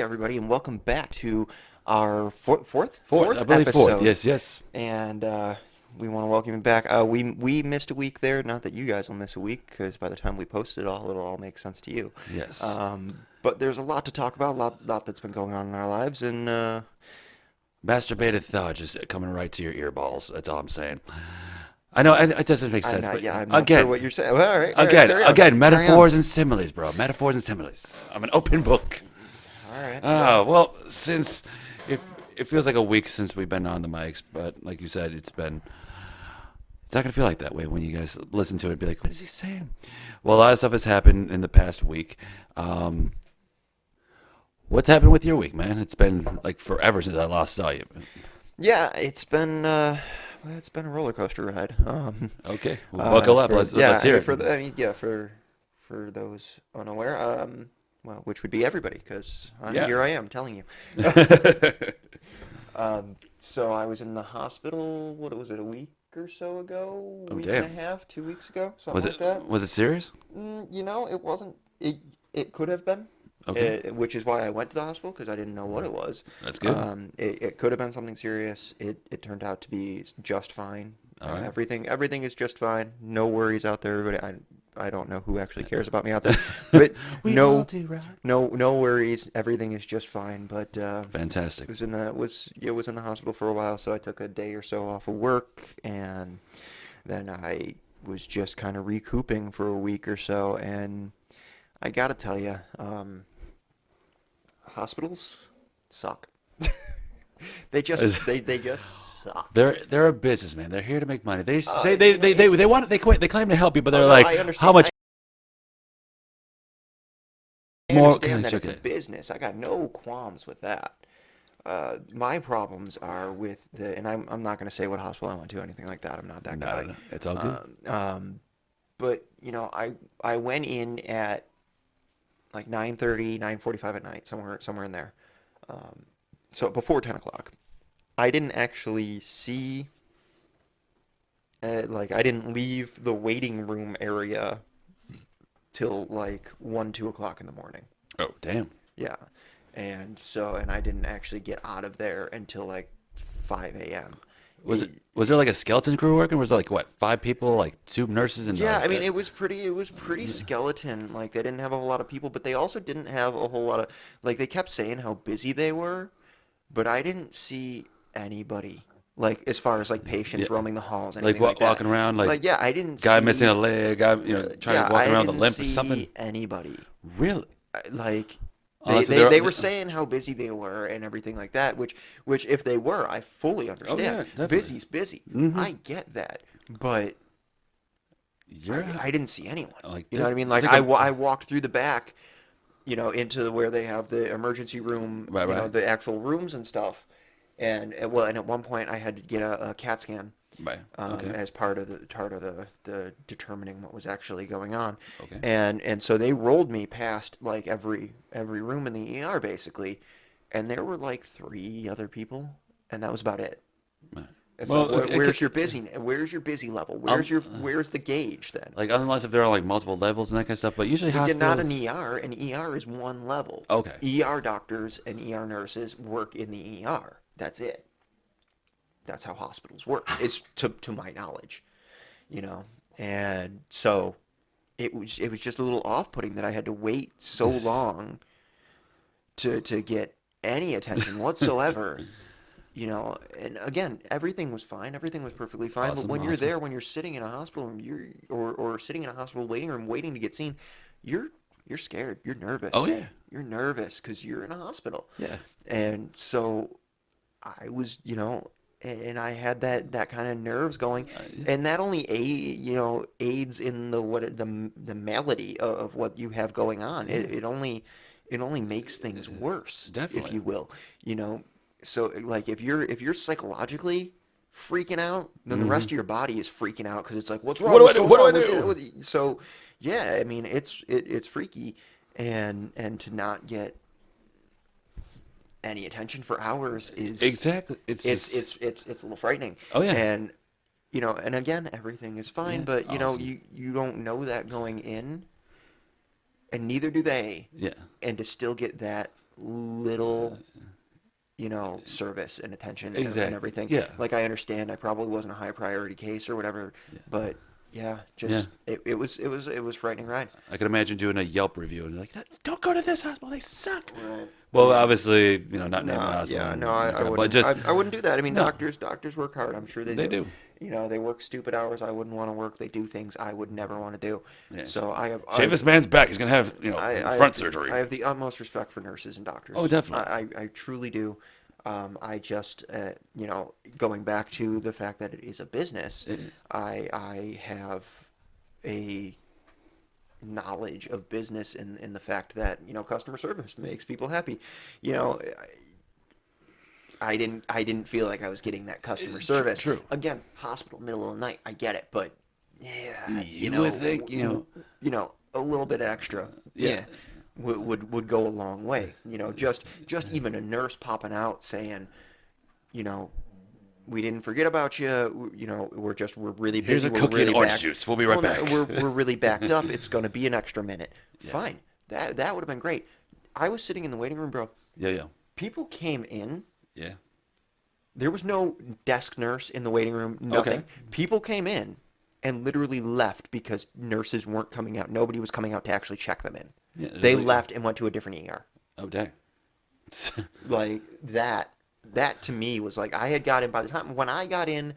everybody, and welcome back to our fourth I believe episode. fourth. Yes, yes. And we want to welcome you back. We missed a week there. Not that you guys will miss a week, because by the time we post it all, it'll all make sense to you. Yes. But there's a lot to talk about, lot that's been going on in our lives, and Masturbated thought just coming right to your earballs. That's all I'm saying. I know it doesn't make sense, but I'm not again, sure what you're saying. Well, all right, carry on. again, metaphors and similes, bro. Metaphors and similes. I'm an open book. All right. Oh, well, since it feels like a week since we've been on the mics, but like you said, it's not gonna feel like that way when you guys listen to it and be like, what is he saying? Well, a lot of stuff has happened in the past week. What's happened with your week, man? It's been like forever since I last saw you. Yeah, it's been a roller coaster ride. Okay, well, buckle up. Let's hear it. For those unaware, well, which would be everybody, because Yeah. here I am telling you. So I was in the hospital. What was it? A week or so ago? Oh, Week damn. and a half, 2 weeks ago, something Was like it that. was it serious? It wasn't. It could have been. Okay. Which is why I went to the hospital, because I didn't know what it was. That's good. It could have been something serious. It turned out to be just fine. All right. Everything is just fine. No worries out there, everybody. I don't know who actually cares about me out there, but We all do, right? no worries. Everything is just fine. But Fantastic. was in the hospital for a while, so I took a day or so off of work, and then I was just kind of recouping for a week or so, and I gotta tell you, hospitals suck. They just suck. They're a business, man. They're here to make money. They say it's- they claim to help you, but they're no, like, I understand. how much I more understand can I that check it's a it? business. I got no qualms with that. My problems are with and I'm not going to say what hospital I went to, anything like that. I'm not that guy. No, it's all good. But I went in at like 9:30, 9:45 at night, somewhere in there. So before 10 o'clock. I didn't actually see, I didn't leave the waiting room area till like 1, 2 o'clock in the morning. Oh, damn. Yeah. And I didn't actually get out of there until like 5 a.m. Was there like a skeleton crew working? Was there like what, 5 people, like 2 nurses and Yeah, I mean it was pretty skeleton. Like they didn't have a whole lot of people, but they also didn't have a whole lot of, like, they kept saying how busy they were, but I didn't see anybody, like, as far as like patients Yeah. roaming the halls, Like anything like that. walking around, like Yeah, I didn't guy see missing a leg, guy trying to walk around with a limp or something. see anybody. Really? Like Unless they were saying how busy they were and everything like that, which if they were, I fully understand. yeah, definitely. Busy's busy. I get that, but I didn't see anyone. Like, You know what I mean? it's Like like I walked through the back, into where they have the emergency room, Right. the actual rooms and stuff. And at one point I had to get a CAT scan Right. Okay. as part of the determining what was actually going on. Okay. And so they rolled me past like every room in the ER basically, and there were like 3 other people, and that was about it. Right. And Well, so okay, where's your busy level? Where's the gauge then? Like unless if they're on like multiple levels and that kind of stuff, but usually You're not hospitals. an ER. An ER is one level. Okay. ER doctors and ER nurses work in the ER. That's it. That's how hospitals work. It's to my knowledge, And so it was just a little off-putting that I had to wait so long to get any attention whatsoever. And again, everything was fine. Everything was perfectly fine. Awesome, But when you're awesome. there, when you're sitting in a hospital room, or sitting in a hospital waiting room, waiting to get seen, you're scared. You're nervous. Oh, yeah. You're nervous because you're in a hospital. Yeah. And so I was, and I had that kind of nerves going, and that only aids in the malady of what you have going on. It only makes things worse, Definitely. if you will. So like if you're psychologically freaking out, then the rest of your body is freaking out because it's like, what's wrong? What do I What's do? going What do on? I What's- So yeah, I mean it's freaky, and to not get any attention for hours is Exactly. it's a little frightening. Oh, yeah. And and again, everything is fine, Yeah, but awesome. you don't know that going in, and neither do they. Yeah. And to still get that little, service and attention and Exactly. everything. Yeah. Like, I understand I probably wasn't a high priority case or whatever, but yeah, Yeah. just it was frightening ride. I can imagine doing a Yelp review and like, don't go to this hospital, they suck. Right. Well, obviously, not naming the No, hospital. yeah, no, I but wouldn't. just I wouldn't do that. I mean, no, doctors work hard. I'm sure they they do. do. They work stupid hours I wouldn't want to work. They do things I would never want to do. Yeah. So Shave this man's back. He's gonna have I front have, surgery. I have the utmost respect for nurses and doctors. Oh, definitely. I truly do. I just, going back to the fact that it is a business, It is. I have a knowledge of business in the fact that customer service makes people happy. You know, I didn't feel like I was getting that customer service. True. Again, hospital, middle of the night, I get it, but yeah, You would think, a little bit extra, Yeah. would go a long way. Just even a nurse popping out saying, we didn't forget about you. We're really busy. Here's a we're cookie really and orange back- juice. We'll be right Well, no, back. we're really backed up. It's going to be an extra minute. Fine. That would have been great. I was sitting in the waiting room, bro. Yeah. People came in. Yeah. There was no desk nurse in the waiting room. Nothing. Okay. People came in and literally left because nurses weren't coming out. Nobody was coming out to actually check them in. Yeah, They like- left and went to a different ER. Oh dang. Like that to me was like, I had got in by the time when I got in,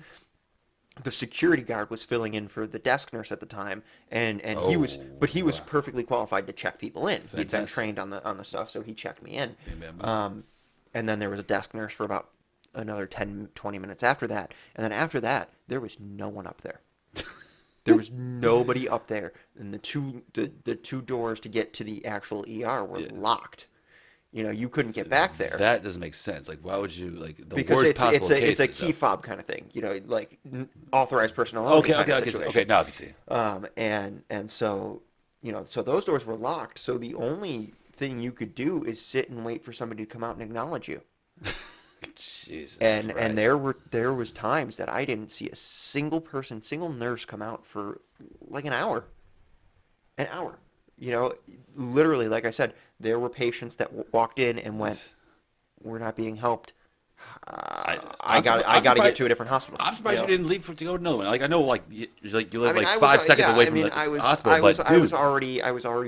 the security guard was filling in for the desk nurse at the time, and he was perfectly qualified to check people in. He'd been Fantastic. trained on the stuff, so he checked me in. Bam, bam, bam. And then there was a desk nurse for about another 10, 20 minutes after that. And then after that, there was no one up there. There was nobody up there. And the two doors to get to the actual ER were locked. You couldn't get back there. That doesn't make sense. Like, why would you like the Because worst it's possible a cases, key though. fob kind of thing, like authorized personnel only Okay, kind of okay, situation. okay. Now I can see. And so so those doors were locked. So the only thing you could do is sit and wait for somebody to come out and acknowledge you. Jesus. And Christ. there was times that I didn't see a single nurse come out for like an hour. An hour. Literally, like I said, there were patients that walked in and went, "We're not being helped. I got to surprised- get to a different hospital." I'm surprised you didn't leave to go to another one. Like I know, like you live I 5 seconds away I from mean, the I was, hospital, I was, but I dude, was already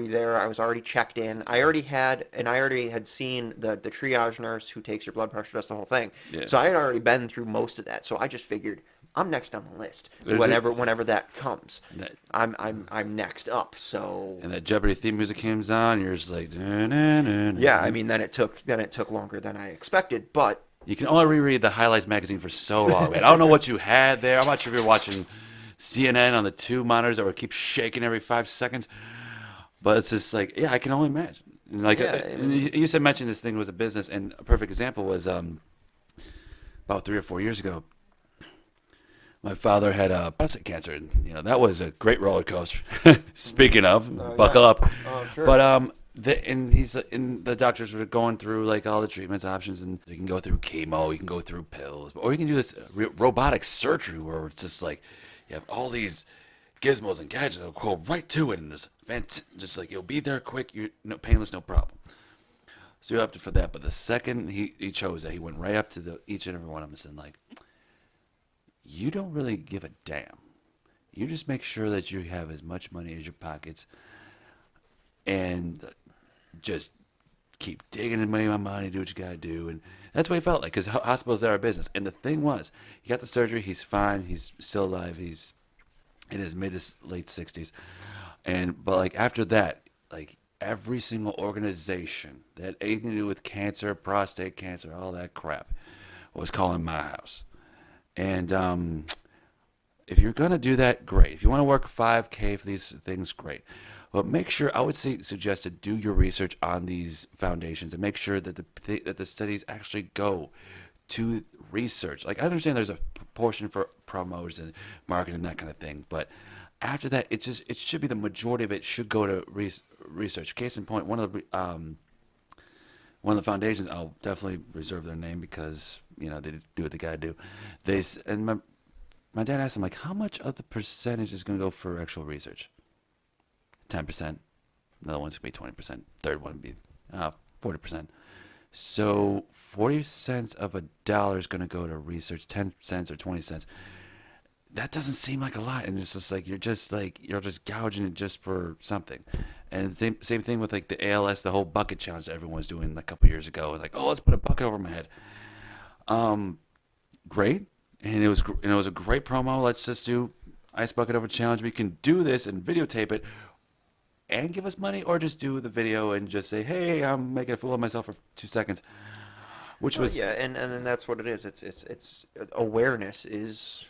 there. I was already checked in. I already had seen the triage nurse who takes your blood pressure, does the whole thing. Yeah. So I had already been through most of that. So I just figured I'm next on the list It- whenever that comes. That- I'm next up. So and that Jeopardy theme music comes on, you're just like, "Dun-dun-dun-dun." yeah, I mean, then it took longer than I expected, but. You can only reread the Highlights magazine for so long, man. I don't know what you had there. I'm not sure if you're watching CNN on the two monitors that would keep shaking every 5 seconds. But it's just like, yeah, I can only imagine. And like, Yeah, I and you said mention this thing was a business, and a perfect example was about 3 or 4 years ago. My father had prostate cancer, and that was a great roller coaster. Speaking of, buckle up. Oh, sure. But the doctors were going through like all the treatments options, and you can go through chemo, you can go through pills, or you can do this robotic surgery where it's just like you have all these gizmos and gadgets that'll go right to it, and just like you'll be there quick, painless, no problem. So you're up for that. But the second he chose that, he went right up to each and every one of them and said, like, you don't really give a damn. You just make sure that you have as much money as your pockets, and just keep digging in my money, do what you gotta do. And that's what he felt like, because hospitals are a business. And the thing was, he got the surgery, he's fine, he's still alive, he's in his mid to late 60s. But like after that, like every single organization that had anything to do with cancer, prostate cancer, all that crap, was calling my house. And if you're gonna do that, great. If you want to work 5K for these things, great. But make sure, I would suggest to do your research on these foundations and make sure that the studies actually go to research. Like, I understand there's a proportion for promos and marketing and that kind of thing, but after that, it should be the majority of it should go to research. Case in point, one of the foundations, I'll definitely reserve their name because they do what they gotta do. And my dad asked him, like, how much of the percentage is gonna go for actual research? 10%. Another one's gonna be 20%. Third one would be 40%. So 40 cents of a dollar is going to go to research, 10 cents or 20 cents. That doesn't seem like a lot. And it's just you're just gouging it just for something. And same thing with like the ALS, the whole bucket challenge that everyone was doing a couple years ago. Like, oh, let's put a bucket over my head. Great. And it was a great promo. Let's just do ice bucket over challenge. We can do this and videotape it and give us money, or just do the video and just say, hey, I'm making a fool of myself for 2 seconds, which was Yeah, and that's what it is. It's awareness is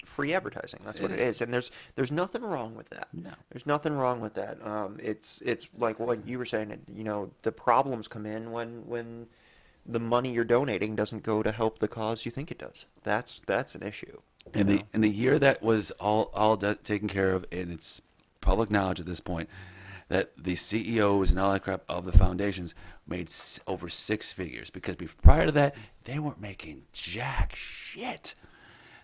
free advertising. That's what it is, and there's nothing wrong with that. No. There's nothing wrong with that. It's like what you were saying. The problems come in when the money you're donating doesn't go to help the cause you think it does. That's an issue. in the year that was all taken care of, and it's public knowledge at this point that the CEOs and all that crap of the foundations made over six figures, because prior to that they weren't making jack shit.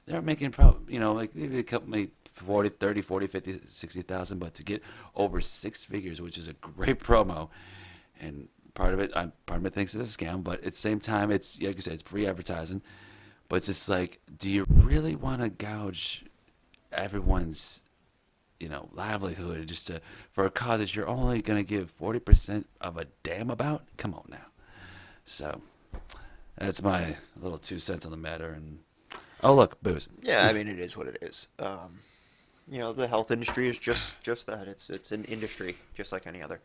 They were making probably like maybe a couple, maybe 40, 30, 40, 50, 60,000, but to get over six figures, which is a great promo, and part of it thinks it's a scam, but at the same time, it's like you said, it's free advertising. But it's just like, do you really want to gouge everyone's livelihood for a cause that you're only going to give 40% of a damn about? Come on now. So that's my little 2 cents on the matter. And oh, look, booze. Yeah, I mean, it is what it is. The health industry is just that. It's an industry just like any other.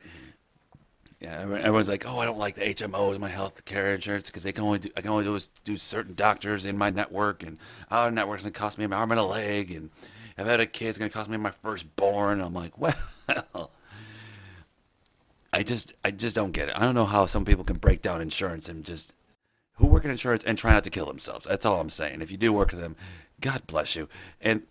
Yeah, everyone's like, oh, I don't like the HMOs, my health care insurance, because I can only do certain doctors in my network, and our network's gonna cost me an arm and a leg, and if I had a kid, it's gonna cost me my firstborn. I'm like, well, I just don't get it. I don't know how some people can break down insurance and just who work in insurance and try not to kill themselves. That's all I'm saying. If you do work with them, God bless you. And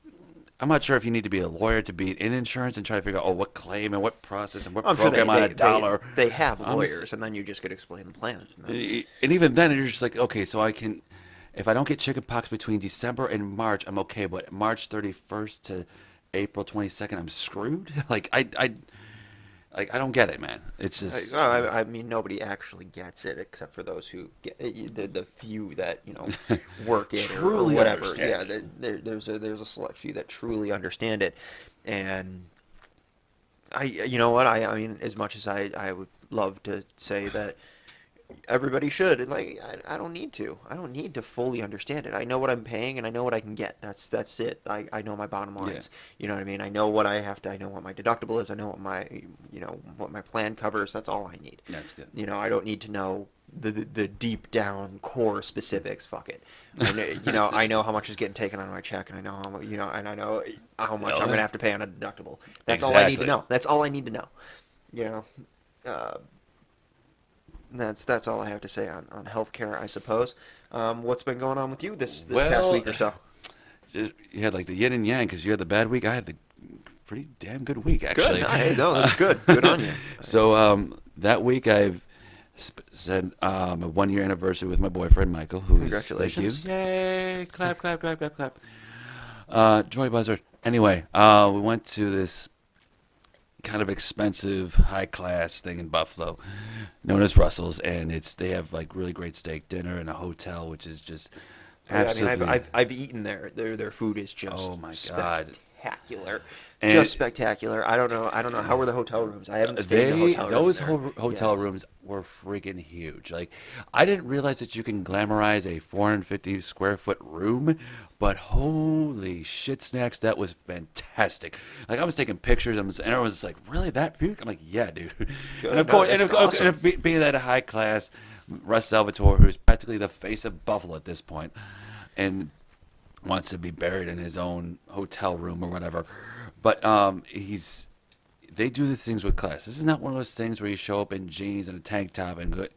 I'm not sure if you need to be a lawyer to be in insurance and try to figure out what claim and what process and what I'm sure program on a dollar. They have lawyers, and then you just could explain the plans. And even then, you're just like, okay, so I can, if I don't get chickenpox between December and March, I'm okay. But March 31st to April 22nd, I'm screwed. I don't get it, man. It's just. I mean, nobody actually gets it except for those who get the few that work it Truly or whatever. understand Yeah, there's a select few that truly understand it, and you know what? I mean, as much as I would love to say that everybody should, like, I don't need to. I don't need to fully understand it. I know what I'm paying and I know what I can get. That's it. I know my bottom lines. Yeah. You know what I mean? I know what I have to. I know what my deductible is. I know what my plan covers. That's all I need. That's good. I don't need to know the deep down core specifics. Fuck it. I know how much is getting taken out of my check, and I know how much, and I know how much I'm gonna have to pay on a deductible. That's all I need to know. That's all I need to know. That's all I have to say on healthcare, I suppose. What's been going on with you this past week or so? You had like the yin and yang, because you had the bad week. I had the pretty damn good week, actually. Good. No, that's good. Good on you. So that week I've said a 1 year anniversary with my boyfriend Michael, who's Congratulations. Thank you. Yay! Clap, clap, clap, clap, clap. Joy buzzer. Anyway, we went to this kind of expensive, high-class thing in Buffalo, known as Russell's, and they have like really great steak dinner in a hotel, which is just absolutely. I mean, I've eaten there. Their food is just oh my God, spectacular, and just spectacular. I don't know how were the hotel rooms. I haven't stayed in a hotel room. Those hotel rooms were freaking huge. Like, I didn't realize that you can glamorize a 450 square foot room. But holy shit snacks, that was fantastic. Like, I was taking pictures, and everyone was like, really, that big? I'm like, yeah, dude. Good. And of course, Awesome. and being that a high class, Russ Salvatore, who's practically the face of Buffalo at this point, and wants to be buried in his own hotel room or whatever. But they do the things with class. This is not one of those things where you show up in jeans and a tank top and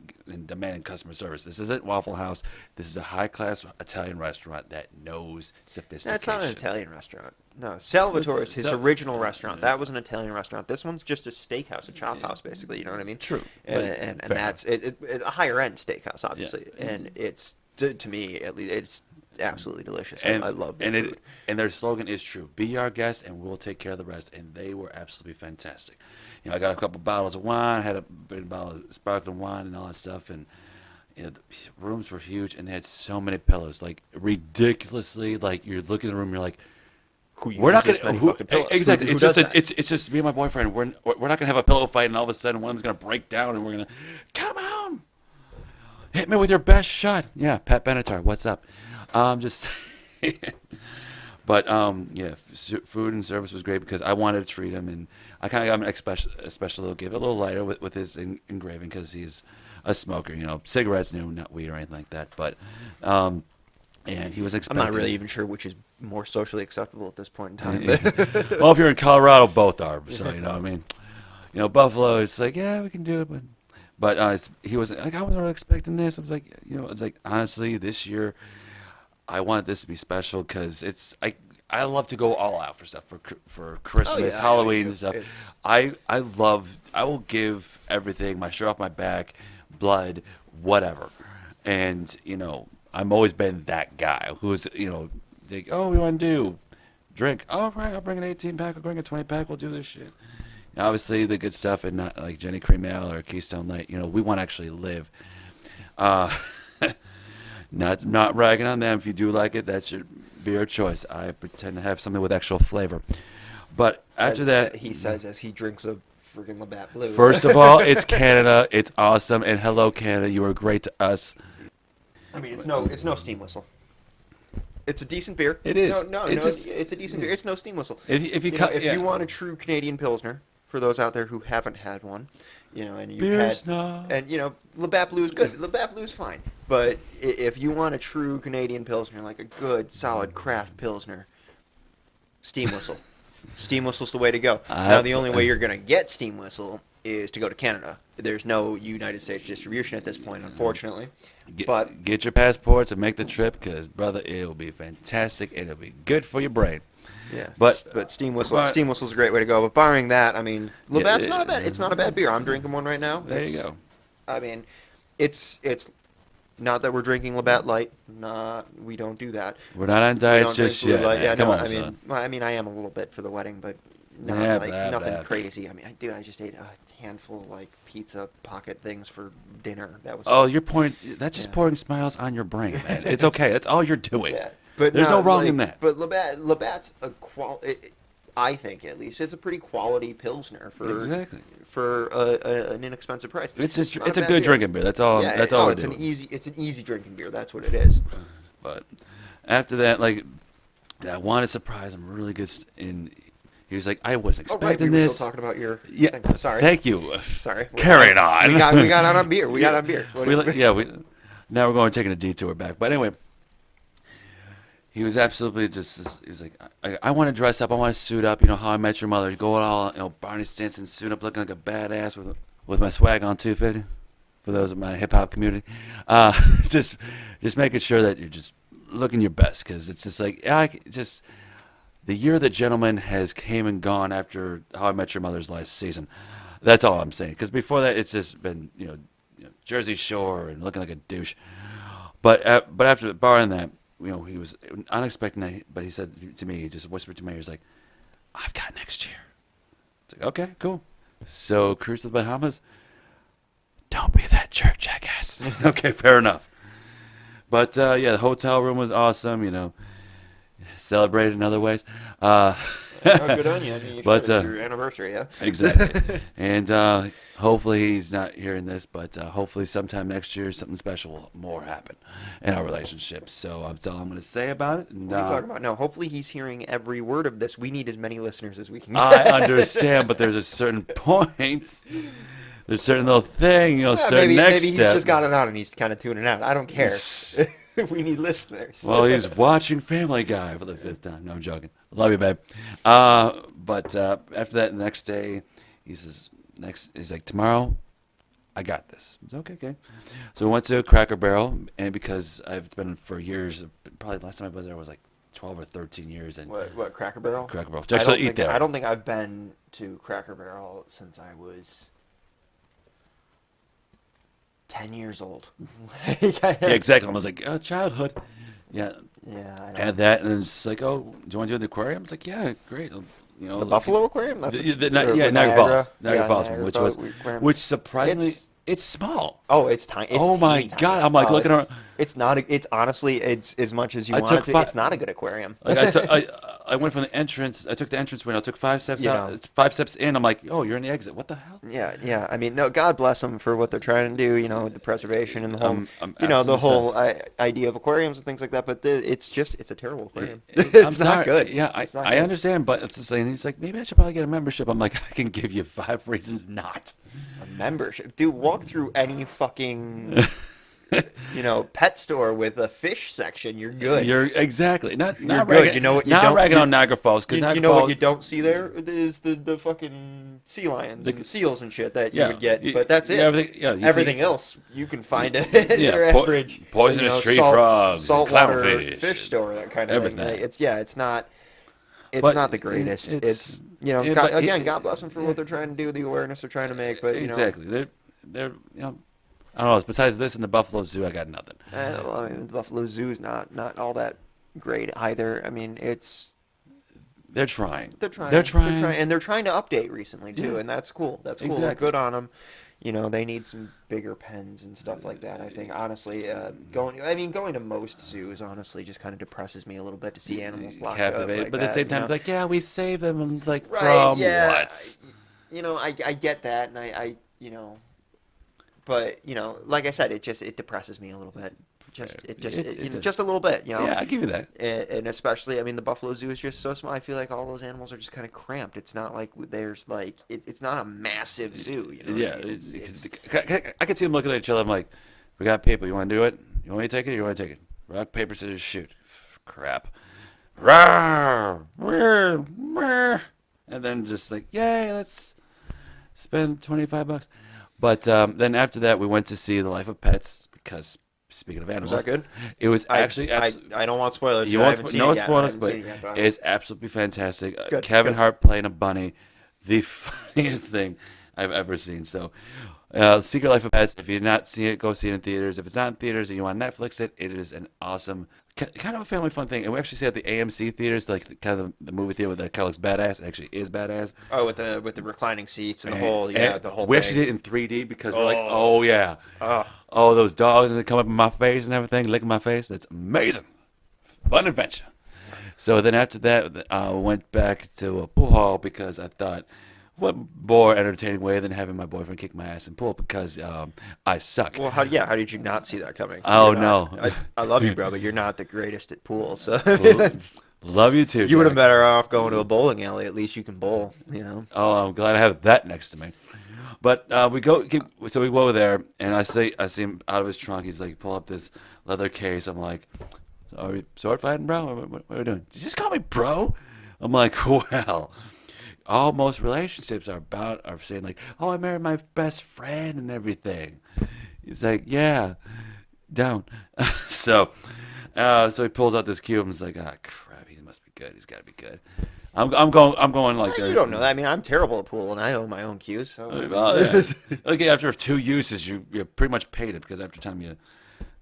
demanding customer service. This isn't Waffle House. This is a high-class Italian restaurant that knows sophistication. That's not an Italian restaurant. No, Salvatore is his original restaurant. That was an Italian restaurant. This one's just a steakhouse, a chop house, basically. You know what I mean? True. And that's a higher-end steakhouse, obviously. Yeah. And it's, to me, at least, absolutely delicious. And I love their and food. and their slogan is true: "Be our guest, and we'll take care of the rest." And they were absolutely fantastic. I got a couple bottles of wine, had a big bottle of sparkling wine, and all that stuff. And the rooms were huge, and they had so many pillows, like ridiculously. Like you're looking in the room, you're like, Who we're not uses gonna this many fucking pillows? exactly. Who It's does just that? it's just me and my boyfriend. We're not gonna have a pillow fight, and all of a sudden one's gonna break down, and we're gonna come on, hit me with your best shot. Yeah, Pat Benatar, what's up? Just but yeah, food and service was great because I wanted to treat him, and I kind of got him a special little gift, a little lighter with his engraving because he's a smoker. Cigarettes, not weed or anything like that. But and he was I'm expecting. not really even sure which is more socially acceptable at this point in time. But Well, if you're in Colorado, both are. So what I mean. Buffalo, it's like, yeah, we can do it, but he was like, I wasn't really expecting this. I was like, it's like honestly, this year, I wanted this to be special because I love to go all out for stuff for Christmas, yeah, Halloween, yeah, and stuff. it's- I will give everything, my shirt off my back, blood, whatever, and I'm always been that guy who's like, oh, we want to do drink. Oh, right, I'll bring an 18-pack. I'll bring a 20-pack. We'll do this shit. Obviously, the good stuff, and not like Jenny Cream Ale or Keystone Light. We want to actually live. Not ragging on them. If you do like it, that should be your choice. I pretend to have something with actual flavor. But after that, he says as he drinks a freaking Labatt Blue. first of all, it's Canada. It's awesome. And hello, Canada. You were great to us. I mean, it's no steam whistle. It's a decent beer. It is. No, It's it's a decent beer. It's no steam whistle. If you You want a true Canadian Pilsner, for those out there who haven't had one, and you've Beer had, snob. and Labatt Blue is good. Labatt Blue is fine. But if you want a true Canadian Pilsner, like a good, solid craft Pilsner, steam whistle. Steam whistle's the way to go. Now, the only way you're going to get steam whistle is to go to Canada. There's no United States distribution at this point, unfortunately. But Get your passports and make the trip, because brother, it'll be fantastic and it'll be good for your brain. yeah, But steam whistle's a great way to go. But barring that, I mean, Labatt's not a bad. It's not a bad beer. I'm drinking one right now. There you go. I mean, it's not that we're drinking Labatt Light. We don't do that. We're not on We diets don't drink just Blue yet. Light. man. Yeah, Come no, on, I son. mean, I mean, I am a little bit for the wedding, but not Yeah, like blah, nothing blah. crazy. I mean, I just ate a handful of like pizza pocket things for dinner. That was Oh, you're pouring. That's just Yeah. pouring smiles on your brain, man. It's okay. That's all you're doing. yeah. But There's no wrong in that. But Labatt's a I think at least it's a pretty quality pilsner for Exactly. for an inexpensive price. It's just, not it's a bad good beer. drinking beer. That's all. Yeah, That's all we're it's doing. it's an easy drinking beer. That's what it is. But after that, like, I wanted to surprise him really good. And he was like, I wasn't Oh, right, expecting we were this. still talking about your Yeah. thing. Sorry. Thank you. Sorry. Carrying on. We got on beer. We got on beer. Now we're going taking a detour back. But anyway, he was absolutely just. He was like, I want to dress up. I want to suit up. How I Met Your Mother. Going all, Barney Stinson suit up, looking like a badass with my swag on 250. For those of my hip hop community, just making sure that you're just looking your best, because it's just like the year of the gentleman has came and gone after How I Met Your Mother's last season. That's all I'm saying. Because before that, it's just been Jersey Shore and looking like a douche. But after barring that, he was unexpected. But he said to me, he just whispered to me, he was like, "I've got next year." It's like, okay, cool. So cruise to the Bahamas. Don't be that jerk, jackass. Okay, fair enough. But yeah, the hotel room was awesome. Celebrated in other ways. Oh, good on you. I mean, But, it's your anniversary, yeah. Exactly. And hopefully he's not hearing this, but hopefully sometime next year something special will more happen in our relationship. So that's all I'm going to say about it. And, What are you talking about? No, hopefully he's hearing every word of this. We need as many listeners as we can get. I understand, but there's a certain point. There's a certain little thing, certain next maybe he's step. just got it on and he's kind of tuning out. I don't care. We need listeners. Well, he's watching Family Guy for the 5th time. No, I'm joking. Love you, babe. But after that, the next day, he's like, tomorrow, I got this. It's okay. So we went to Cracker Barrel, and because I've been for years, probably the last time I was there was like 12 or 13 years. And What, Cracker Barrel? Cracker Barrel. I still eat there. I don't think I've been to Cracker Barrel since I was 10 years old. Yeah, exactly. I was like, childhood. Yeah. Yeah, I Had don't. that, and then it's just like, oh, do you want to do the aquarium? It's like, yeah, great. The Buffalo Aquarium? That's what yeah, the Niagara Niagara. Falls, Niagara Yeah, the Falls one, Niagara Falls Aquarium. which surprisingly, It's it's small. Oh, it's tiny. It's Oh my teeny God, tiny. I'm like looking around. It's not. It's honestly, it's as much as you I want took it to. five. It's not a good aquarium. Like I took, It's, I went from the entrance. I took the entrance window. I took 5 steps you out. know. It's 5 steps in. I'm like, oh, you're in the exit. What the hell? Yeah, yeah. I mean, no. God bless them for what they're trying to do. With the preservation and the whole, I'm the absolutely whole sorry. idea of aquariums and things like that. But it's a terrible aquarium. I'm It's not sorry. good. Yeah, It's not I good. understand, but it's the same. He's like, maybe I should probably get a membership. I'm like, I can give you 5 reasons not. A membership, dude. Walk through any fucking pet store with a fish section. You're good. You're exactly not You're good. ragging, You know what you not don't. ragging on Niagara Falls because You Niagara know what Falls. you don't see there is the fucking sea lions and seals and shit that you Yeah, would get, but that's it. everything. Yeah, you Everything see, else you can find at yeah, your average poisonous tree frogs, and saltwater clownfish, fish store, that kind of everything. thing. It's not But not the greatest. It's yeah, God, but again, God bless them for what they're trying to do, the awareness they're trying to make, but exactly. They're I don't know. Besides this and the Buffalo Zoo, I got nothing. well, I mean, the Buffalo Zoo is not all that great either. I mean, They're trying. They're trying. They're trying. And they're trying to update recently too, Yeah. and that's cool. That's cool. Exactly. Good on them. They need some bigger pens and stuff like that. I think honestly, going to most zoos honestly just kind of depresses me a little bit to see animals locked up Captivated, like but at the that, same time, like, yeah, we save them, and it's like, Right? from Yeah. what? I get that, and but like I said, it depresses me a little bit. Just a little bit. Yeah, I give you that. And especially, I mean, the Buffalo Zoo is just so small. I feel like all those animals are just kind of cramped. It's not like there's like it's not a massive zoo. Yeah, what I mean? it's I could see them looking at each other. I'm like, we got people. You want to do it? You want me to take it? Or you want to take it? Rock, paper, scissors, shoot. Crap. Rawr, rawr, rawr. And then just like, yay, let's spend $25. But then after that, we went to see The Life of Pets because speaking of animals, Was that good? It was actually I don't want spoilers. you I want haven't seen no it yet. I spoilers, haven't but seen it yet, but it's absolutely fantastic. Good, Kevin good. Hart playing a bunny, the funniest thing I've ever seen. So, Secret Life of Pets. If you've not seen it, go see it in theaters. If it's not in theaters and you want to Netflix it, it is an awesome, kind of a family fun thing. And we actually see it at the AMC theaters, like kind of the movie theater that kind of looks badass. It actually is badass. Oh, with the reclining seats and the whole We thing. actually did it in 3D because we're like, Oh. oh yeah, Oh. oh those dogs and they come up in my face and everything, licking my face. That's amazing, fun adventure. So then after that, I went back to a pool hall because I thought, what more entertaining way than having my boyfriend kick my ass in pool because I suck. Well, how did you not see that coming? Oh, You're not- no. I love you, bro, but you're not the greatest at pool. So it's- Love you too. you would have Jack. been better off going to a bowling alley. At least you can bowl. Oh, I'm glad I have that next to me. But we go over there, and I see him out of his trunk. He's like, pull up this leather case. I'm like, are we sword fighting, bro? What are we doing? Did you just call me bro? I'm like, well, almost relationships are saying like, oh, I married my best friend and everything. He's like, yeah, down. so he pulls out this cube and is like, ah, crap, he must be good. He's got to be good. I'm going like You don't know that. I mean, I'm terrible at pool, and I own my own cues. So Well, yeah. Okay, after 2 uses, you're pretty much paid it because after time you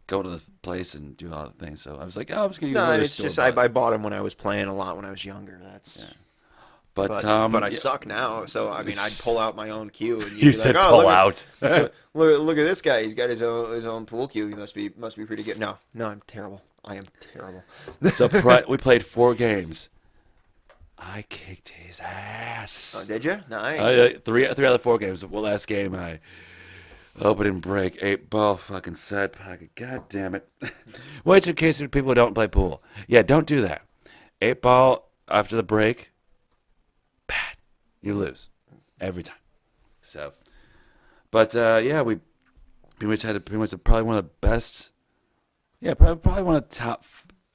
go to the place and do all the things. So I was like, oh, I'm just gonna use no, another it's store just bought. I bought them when I was playing a lot when I was younger. But But I yeah, suck now. So I mean, I'd pull out my own cue. And you'd you be said like, oh, pull look out. At, look at this guy. He's got his own pool cue. He must be pretty good. No, I'm terrible. I am terrible. So we played 4 games. I kicked his ass. Oh, did you? Nice. Three out of the 4 games. Well, last game I opening break 8-ball fucking side pocket. God damn it. Which in case of people who don't play pool, yeah, don't do that. 8-ball after the break, bad. You lose every time. So, but yeah, we pretty much probably one of the best. Yeah, probably one of the top.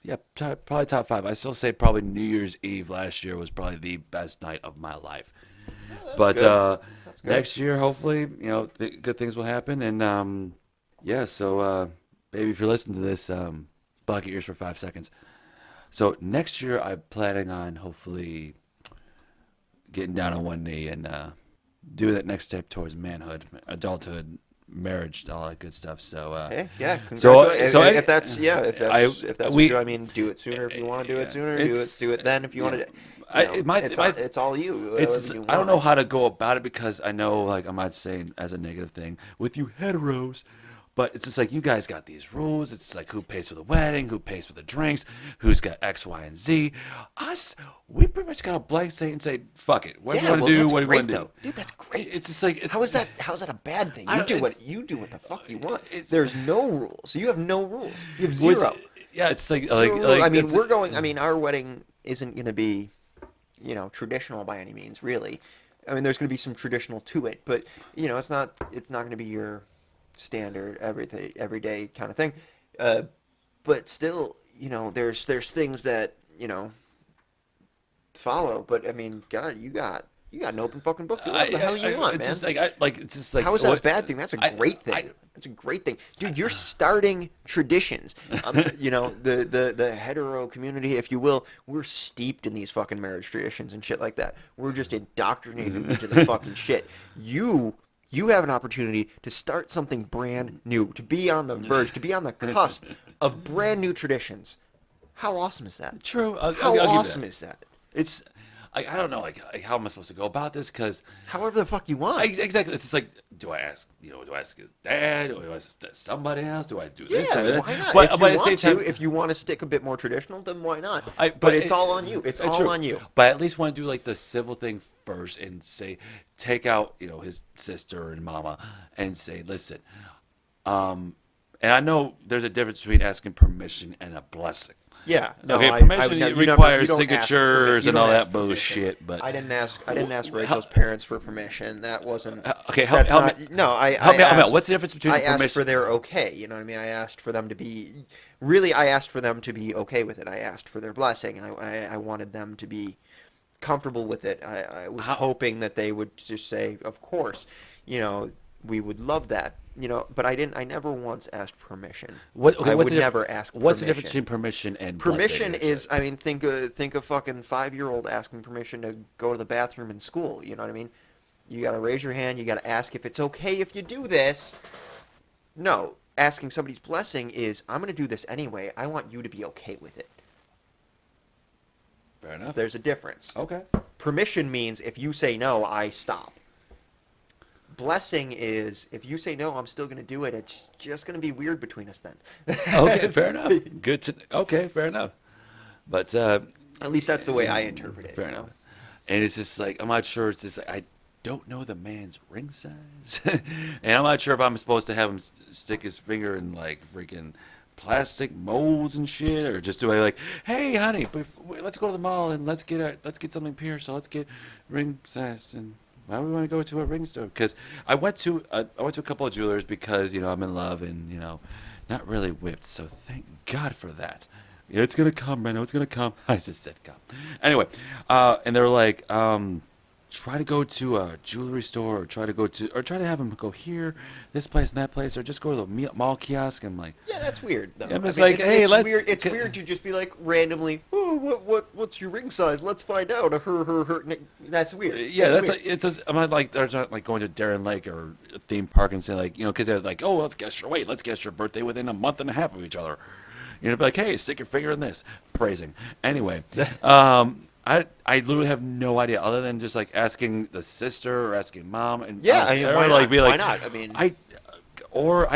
Yeah, probably top 5. I still say probably New Year's Eve last year was probably the best night of my life. But good. That's good. next year, hopefully, good things will happen. And yeah, so baby, if you're listening to this, block your ears for 5 seconds. So next year, I'm planning on hopefully getting down on one knee and do that next step towards manhood, adulthood, marriage, all that good stuff. So Hey, yeah, so congratulations. so If that's if that's we what you, I mean, do it sooner if you want to do it sooner. it's Do it then if you want yeah. to. You know, My it's all you. it's Whatever you I don't know want. how to go about it because I know like I'm not saying as a negative thing with you heteros, but it's just like you guys got these rules. It's like who pays for the wedding, who pays for the drinks, who's got X, Y, and Z. Us, we pretty much got a blank slate and say fuck it. What do Yeah, you want well, to do? that's What do you great want to do? though, dude. That's great. It's just like How is that? How is that a bad thing? I You don't- do what the fuck you want. it's- There's no rules. You have no rules. You have which- zero. yeah, it's like Zero rules. I mean, it's- we're going. I mean, our wedding isn't going to be, traditional by any means, really. I mean, there's going to be some traditional to it, but it's not. It's not going to be your standard everyday kind of thing. But still, there's things that follow. But I mean, God, you got an open fucking book. Do whatever the hell you want, it's man. just like it's just like How is that a what- bad thing? That's a great thing. That's a great thing, dude. You're starting traditions. The hetero community, if you will, we're steeped in these fucking marriage traditions and shit like that. We're just indoctrinated into the fucking shit. You have an opportunity to start something brand new, to be on the verge, to be on the cusp of brand new traditions. How awesome is that? True. How I'll give awesome that. is that? It's I don't know like how am I supposed to go about this because However the fuck you want. exactly it's just like do I ask his dad or do I ask somebody else, do I do this or Yeah, that? why not? But, If you but at the want same to, time if you want to stick a bit more traditional, then why not? but But it's it- all on you. It's all true. on you. But I at least want to do like the civil thing first and say take out his sister and mama and say listen and I know there's a difference between asking permission and a blessing. Yeah. No, Okay, I permission you requires don't ask signatures you and don't all ask that permission. bullshit, but I didn't ask Rachel's parents for permission. That wasn't. okay, That's help not, me. No, I Help me out. asked, What's the difference between I asked permission? for their okay. You know what I mean? I asked for them to be. Really, I asked for them to be okay with it. I asked for their blessing. I wanted them to be comfortable with it. I was hoping that they would just say, of course, we would love that. But I didn't. I never once asked permission. I would never ask. What's the permission. difference between permission and Permission blessing? is, I mean, think a fucking 5-year-old asking permission to go to the bathroom in school. You know what I mean? You gotta raise your hand. You gotta ask if it's okay if you do this. No, asking somebody's blessing is, I'm gonna do this anyway. I want you to be okay with it. Fair enough. There's a difference. Okay. Permission means if you say no, I stop. Blessing is if you say no, I'm still gonna do it. It's just gonna be weird between us then. Okay, fair enough. Good to. Okay, fair enough. But At least that's the way I interpret it. fair enough. And it's just like I'm not sure. It's just like, I don't know the man's ring size, and I'm not sure if I'm supposed to have him stick his finger in like freaking plastic molds and shit, or just do I like, hey honey, let's go to the mall and let's get something pierced. So let's get ring size and. Why do we want to go to a ring store? Because I went to a couple of jewelers because I'm in love and not really whipped. So thank God for that. It's gonna come, Mendo. It's gonna come. I just said come. Anyway, and they're like, try to go to a jewelry store, or try to have them go here, this place, and that place, or just go to the mall kiosk. I'm like, Yeah, that's weird though. Yeah, but it's like, hey, let's- weird. It's weird to just be like randomly, oh, what's your ring size? Let's find out. Her. That's weird. yeah, That's that's weird. like I'm not like they're not like going to Darren Lake or a theme park and say like because they're like, oh, let's guess your birthday within a month and a half of each other. Be like, hey, stick your finger in this phrasing. Anyway, I literally have no idea other than just like asking the sister or asking mom and Yeah, I mean, or why like not? be like, Why not? I mean- I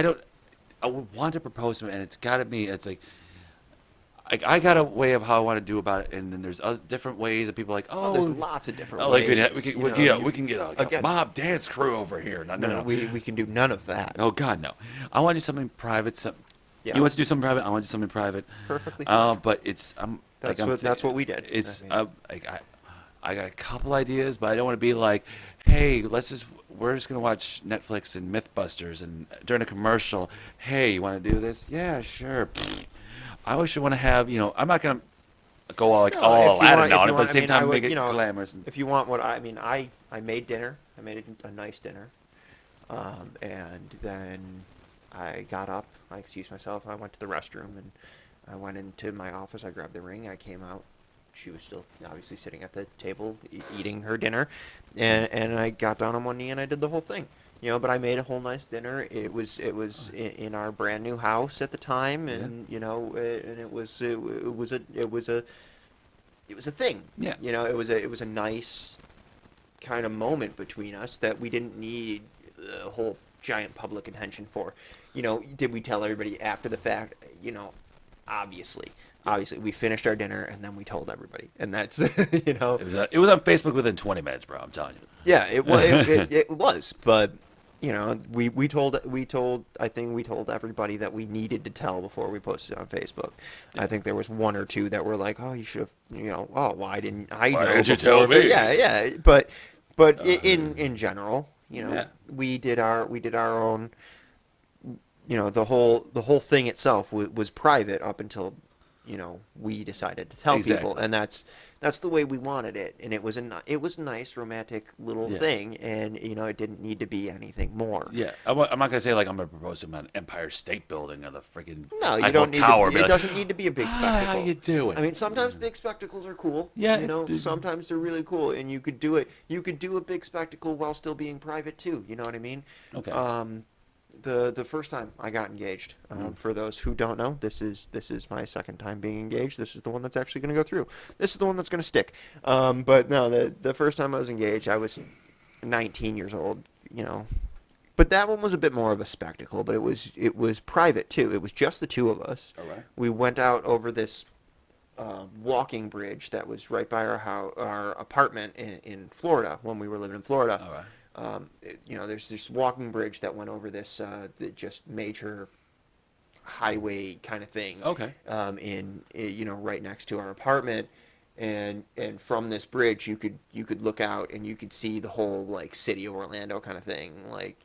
don't. I would want to propose to him, and it's got to be. It's like I got a way of how I want to do about it, and then there's other different ways that people are like, oh, There's lots of different like ways. we can get a again- mob dance crew over here. No. We can do none of that. Oh God, no! I want to do something private. Yeah. You want to do something private? I want to do something private. Perfectly fine. But it's That's what we did. It's I mean- I got a couple ideas, but I don't want to be like, hey, we're just gonna watch Netflix and MythBusters, and during a commercial, hey, you want to do this? Yeah, sure. I always should want to have, I'm not gonna go all like No, all if you Aladdin want- on if it, you but at want- the same I mean, time I would, make it glamorous. If you want what I mean, I made dinner. I made a nice dinner, and then I got up. I excused myself. I went to the restroom, and I went into my office. I grabbed the ring. I came out. She was still obviously sitting at the table eating her dinner, and I got down on one knee and I did the whole thing. but I made a whole nice dinner. It was in our brand new house at the time, Yeah. and and it was a thing. Yeah. It was a nice kind of moment between us that we didn't need the whole giant public attention for. Did we tell everybody after the fact? Obviously, we finished our dinner and then we told everybody, and that's It was on Facebook within 20 minutes, bro. I'm telling you. yeah, it was. It was, but we told. I think we told everybody that we needed to tell before we posted it on Facebook. Yeah. I think there was one or two that were like, "Oh, you should have." Oh, why didn't I Why know didn't you before?" tell me? Yeah, yeah. But in general, Yeah. we did our own. The whole thing itself was private up until we decided to tell Exactly. people, and that's the way we wanted it, and it was a nice romantic little Yeah. thing, and it didn't need to be anything more. Yeah, I'm not gonna say like I'm gonna propose to him on Empire State Building or the freaking No, you Eiffel don't need Tower. to, Be it like, doesn't need to be a big "Hi, spectacle. how you doing?" I mean, sometimes big spectacles are cool. Yeah, Sometimes they're really cool, and you could do it. You could do a big spectacle while still being private too. You know what I mean? Okay. The first time I got engaged, for those who don't know, this is my second time being engaged. This is the one that's actually going to go through. This is the one that's going to stick. But no, the first time I was engaged, I was 19 years old. But that one was a bit more of a spectacle. But it was private too. It was just the two of us. All right. We went out over this walking bridge that was right by our apartment in Florida when we were living in Florida. All right. There's this walking bridge that went over this just major highway kind of thing. Okay. Right next to our apartment, and from this bridge you could look out and you could see the whole like city of Orlando kind of thing. Like,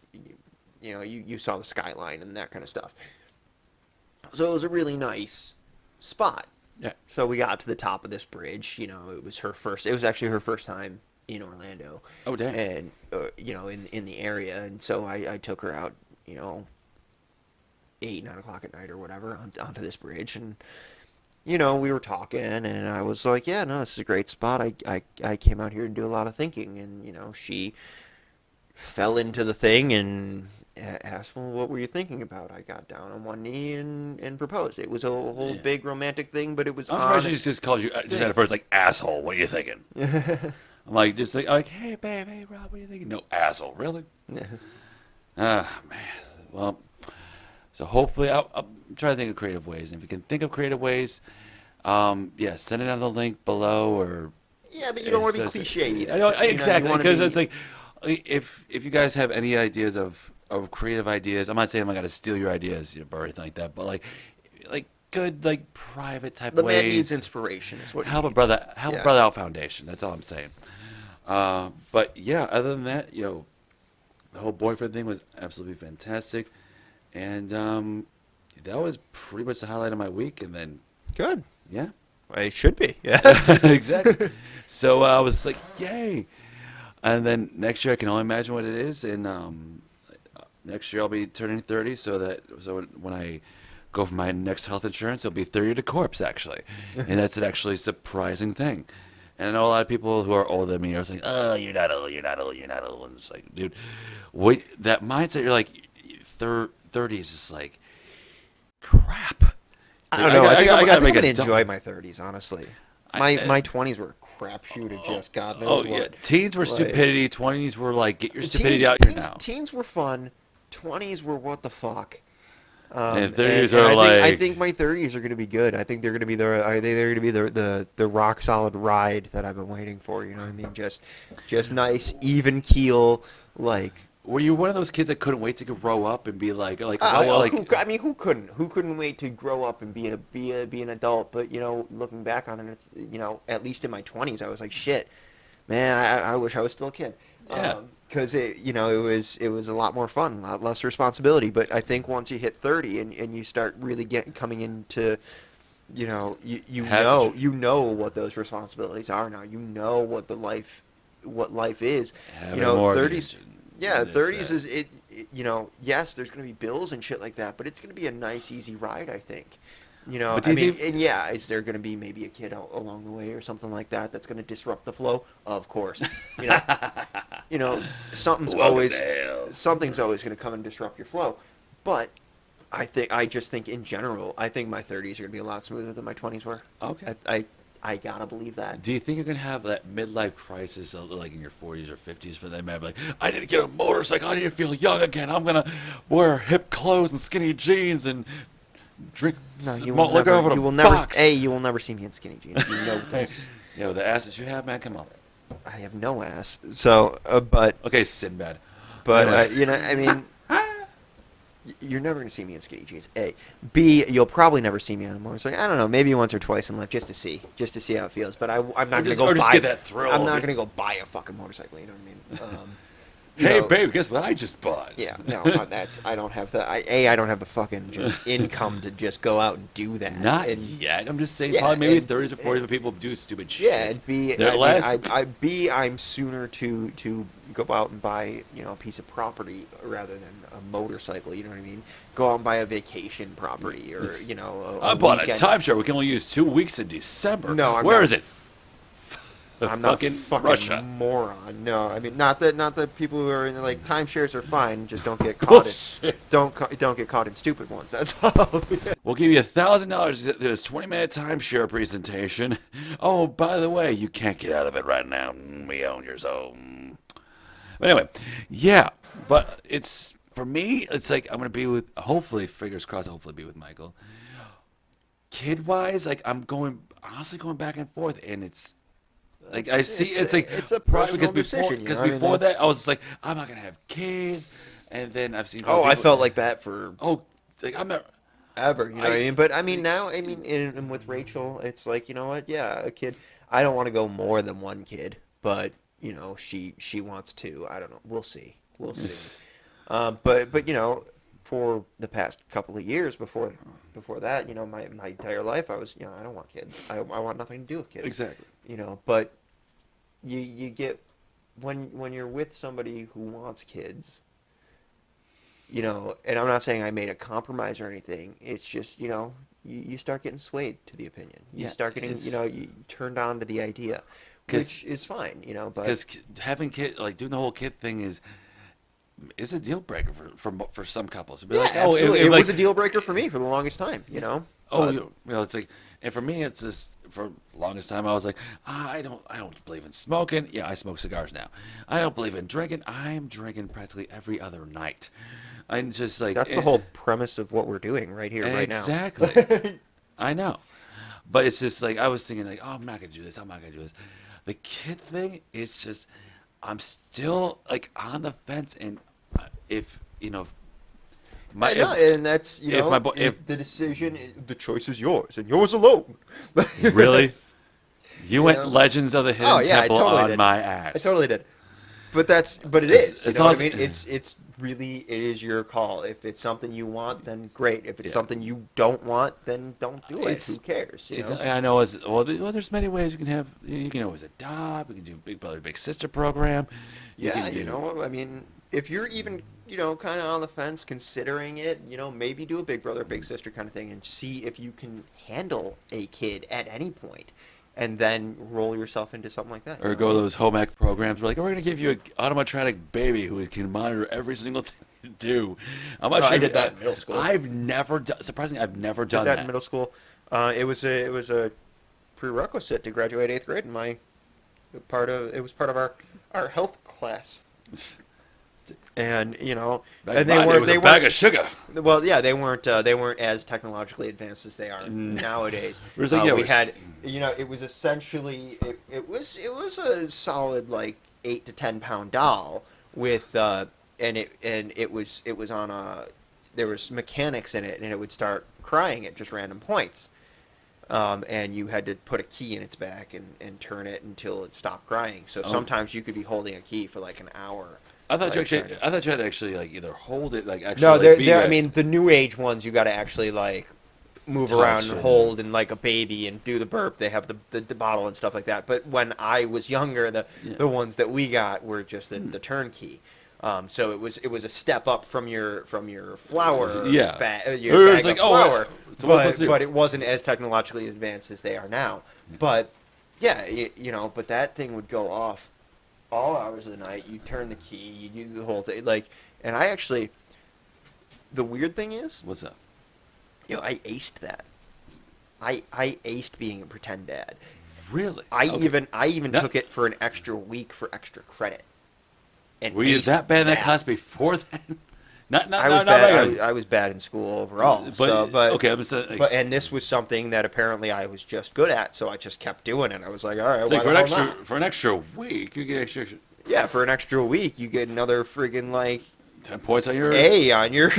you saw the skyline and that kind of stuff. So it was a really nice spot. Yeah. So we got to the top of this bridge. It was actually her first time in Orlando. Oh, damn. And in the area, and so I took her out, 8-9 o'clock at night or whatever onto this bridge, and we were talking, and I was like, yeah, no, this is a great spot. I came out here to do a lot of thinking, and she fell into the thing and asked, well, what were you thinking about? I got down on one knee and proposed. It was a whole big romantic thing, but it was I'm surprised she just called you just at first like asshole. What are you thinking? I'm like just like hey babe, hey Rob, what are you thinking? No, asshole, really? Ah, man. Well, so hopefully I'll try to think of creative ways, and if you can think of creative ways, send it on the link below, or Yeah, but you don't want to be cliche either. I know, You exactly, wanna because be- it's like if you guys have any ideas of creative ideas, I'm not saying I'm gonna steal your ideas, or anything like that, but like good like private type the ways. man needs inspiration. Is what he Help a needs. brother Yeah. out foundation. That's all I'm saying. But yeah, other than that, the whole boyfriend thing was absolutely fantastic, and that was pretty much the highlight of my week. And then Good. yeah, It should be. Yeah. exactly. So I was like, yay! And then next year I can only imagine what it is. And next year I'll be turning 30, so when I go for my next health insurance, it'll be 30 to corpse actually, and that's an actually surprising thing. And I know a lot of people who are older than me are saying, "Oh, you're not old, you're not old, you're not old." And it's like, dude, wait, that mindset. You're like, 30 is just like crap. I don't know. I think I'm gotta going make to a dump. enjoy my 30s, honestly. My 20s were a crapshoot of just God knows Oh what. yeah, teens were Like- stupidity. 20s were like, get your stupidity Teens, out here teens, now. teens were fun. 20s were what the fuck. And 30s and are I like, think my 30s are going to be good. I think they're going to be they're going to be the rock solid ride that I've been waiting for. You know what I mean? Just nice, even keel, like. were you one of those kids that couldn't wait to grow up and be like, Who couldn't? Who couldn't wait to grow up and be an adult? But looking back on it, it's at least in my 20s, I was like, shit, man, I wish I was still a kid. Yeah. Because it was a lot more fun, a lot less responsibility. But I think once you hit 30 and you start really coming into, you know what those responsibilities are now. You know what life is. having a mortgage 30s. and Yeah, this, 30s that. is it. Yes, there's going to be bills and shit like that, but it's going to be a nice, easy ride, I think. But do you think- and yeah, is there going to be maybe a kid along the way or something like that that's going to disrupt the flow? Of course. you know, something's Welcome always to hell. something's always going to come and disrupt your flow. But I just think in general, I think my 30s are going to be a lot smoother than my 20s were. Okay. I gotta believe that. Do you think you're gonna have that midlife crisis, like in your 40s or 50s, for them? Like, I need to get a motorcycle. I need to feel young again. I'm gonna wear hip clothes and skinny jeans and drink malt liquor over you will a never, box. you will never see me in skinny jeans. You know this. Yeah, with the ass that you have, man, come on. I have no ass. So, but Okay, Sinbad. But Anyway. I mean, you're never gonna see me in skinny jeans. A, B, you'll probably never see me on a motorcycle. I don't know, maybe once or twice in life, just to see how it feels. But I'm not gonna go just buy. get that thrill. I'm not gonna go buy a fucking motorcycle. You know what I mean? Hey, know, babe, guess what I just bought? Yeah, no, I don't have the. I don't have the fucking just income to just go out and do that. Not and, yet. I'm just saying, Yeah, probably maybe and- 30s or 40s, when people do stupid shit. Yeah, and B, They're less. B, I'm sooner to go out and buy a piece of property rather than a motorcycle. You know what I mean? Go out and buy a vacation property or I bought weekend. a timeshare. We can only use 2 weeks in December. No, I'm Where not. is it? I'm not fucking fucking Russia. moron. No, I mean not that people who are in like timeshares are fine. Just don't get caught in don't get caught in stupid ones. That's all. We'll give you $1,000 to this 20-minute timeshare presentation. Oh, by the way, you can't get out of it right now. We own yours. Oh. But anyway, yeah. But it's, for me, it's like I'm gonna be with, hopefully, fingers crossed, hopefully be with Michael. Kid-wise, like I'm honestly going back and forth, and it's. Like I see, it's like it's a probably personal because before, decision. because I mean, before that, that's- I was just like, I'm not gonna have kids, and then I've seen. Oh, I people- felt like that for like I'm not. ever. You know what I mean? But I mean now, and with Rachel, it's like what? Yeah, a kid. I don't want to go more than one kid, but she wants two. I don't know. We'll see. We'll see. But for the past couple of years before that, my entire life, I was I don't want kids. I want nothing to do with kids. Exactly. But you get when you're with somebody who wants kids, and I'm not saying I made a compromise or anything. It's just you start getting swayed to the opinion. You Yeah, start getting you turned on to the idea, which is fine. But Because having kid, like doing the whole kid thing is a deal breaker for some couples. Be yeah, like, absolutely. it It like, was a deal breaker for me for the longest time. It's like, and for me, it's just for the longest time I was like, I don't believe in smoking. Yeah, I smoke cigars now. I don't believe in drinking. I'm drinking practically every other night. I'm just like That's the whole premise of what we're doing right here, right now. Exactly. I know, but it's just like I was thinking like, oh, I'm not gonna do this. I'm not gonna do this. The kid thing is just, I'm still like on the fence, and if I know, and that's the decision, the choice is yours, and yours alone. really, you went know? Legends of the Hidden Oh, yeah, I Temple totally on did. my ass. I totally did. But it is. It's You know what I also- mean? It's really, it is your call. If it's something you want, then great. If it's Yeah. something you don't want, then don't do it. It's- Who cares? I know it's there's many ways you can have. You can always adopt. You can do Big Brother Big Sister program. Yeah, can do- I mean, if you're even, kind of on the fence, considering it, maybe do a Big Brother, Big Sister kind of thing and see if you can handle a kid at any point, and then roll yourself into something like that. Or go to those home ec programs. We're like, we're gonna give you an automatronic baby who can monitor every single thing you do. I'm not sure I did that in middle school. I've never done. Surprisingly, I've never done that in middle school. It was a prerequisite to graduate 8th grade, and it was part of our health class. And Back and in my day, it was a bag weren't of sugar. well, yeah, they weren't as technologically advanced as they are nowadays. It was like, yeah, we we're had it was essentially it was a solid like 8 to 10 pound doll with and it was on there was mechanics in it, and it would start crying at just random points. And you had to put a key in its back and turn it until it stopped crying. So sometimes you could be holding a key for like an hour. I thought like, you had to actually like either hold it, like actually. No, like, be I like- mean, the new age ones, you got to actually like move Touch around and and- hold and like a baby and do the burp. They have the bottle and stuff like that. But when I was younger, the ones that we got were just the turnkey. So it was a step up from your flour. Yeah. Your Or it's bag like, of oh, flour. so what am I supposed to do? But it wasn't as technologically advanced as they are now. But yeah, but that thing would go off all hours of the night. You turn the key. You do the whole thing. Like, and I actually, the weird thing is, What's up? I aced that. I aced being a pretend dad. Really? I Okay. even No. took it for an extra week for extra credit. And Were you aced that bad in that that. class before then? Not I was not bad. regularly. I was bad in school overall. But so, but okay, I'm saying, but and this was something that apparently I was just good at, so I just kept doing it. I was like, all right, it's why like the hell not? for an extra week, you get extra Yeah, for an extra week, you get another friggin' like 10 points on your. A on your,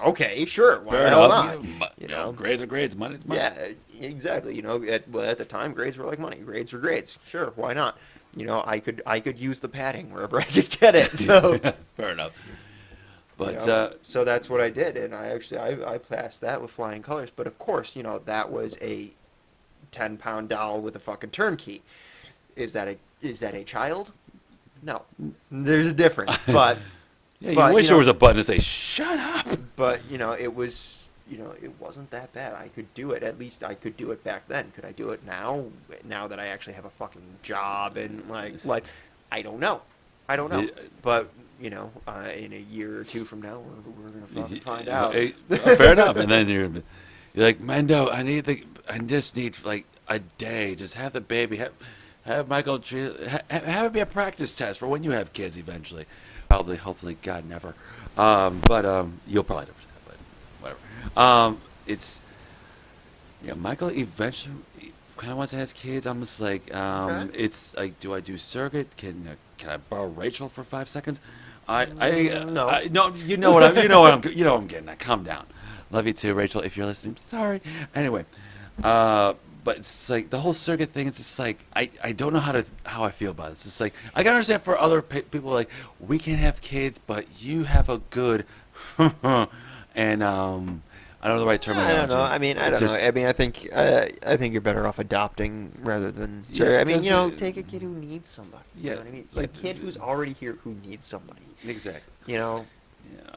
okay, sure, why Fair the hell enough. not? You know, grades are grades. Money's money. Yeah, exactly. At the time, grades were like money. Grades were grades. Sure, why not? I could use the padding wherever I could get it. So, Fair enough. But so that's what I did, and I passed that with flying colors. But of course, that was a 10-pound doll with a fucking turnkey. Is that a child? No, there's a difference. But yeah, you but, wish there was a button to say "shut up." but it was it wasn't that bad. I could do it. At least I could do it back then. Could I do it now? Now that I actually have a fucking job and like I don't know. Yeah. But in a year or two from now, we're gonna fucking find out. Fair enough. And then you're like, Mendo, I just need like a day. Just have the baby. Have Michael have it be a practice test for when you have kids eventually. Probably, hopefully, God never. But you'll probably never do that. But whatever. It's Michael eventually kind of wants to have kids. I'm just like, Okay. it's like, do I do surrogate? Can I borrow Rachel for 5 seconds? No. No, I'm getting at. Calm down. Love you too, Rachel. If you're listening, sorry. Anyway, but it's like the whole surrogate thing. It's just like I don't know how I feel about it. It's just like I can understand for other people like we can have kids, but you have a good, and I don't know the right I don't know. I mean, I don't know. I mean, I think you're better off adopting rather than. Yeah, I mean, because, take a kid who needs somebody. Yeah, You know what I mean? like- a kid who's already here who needs somebody. Exactly. Yeah.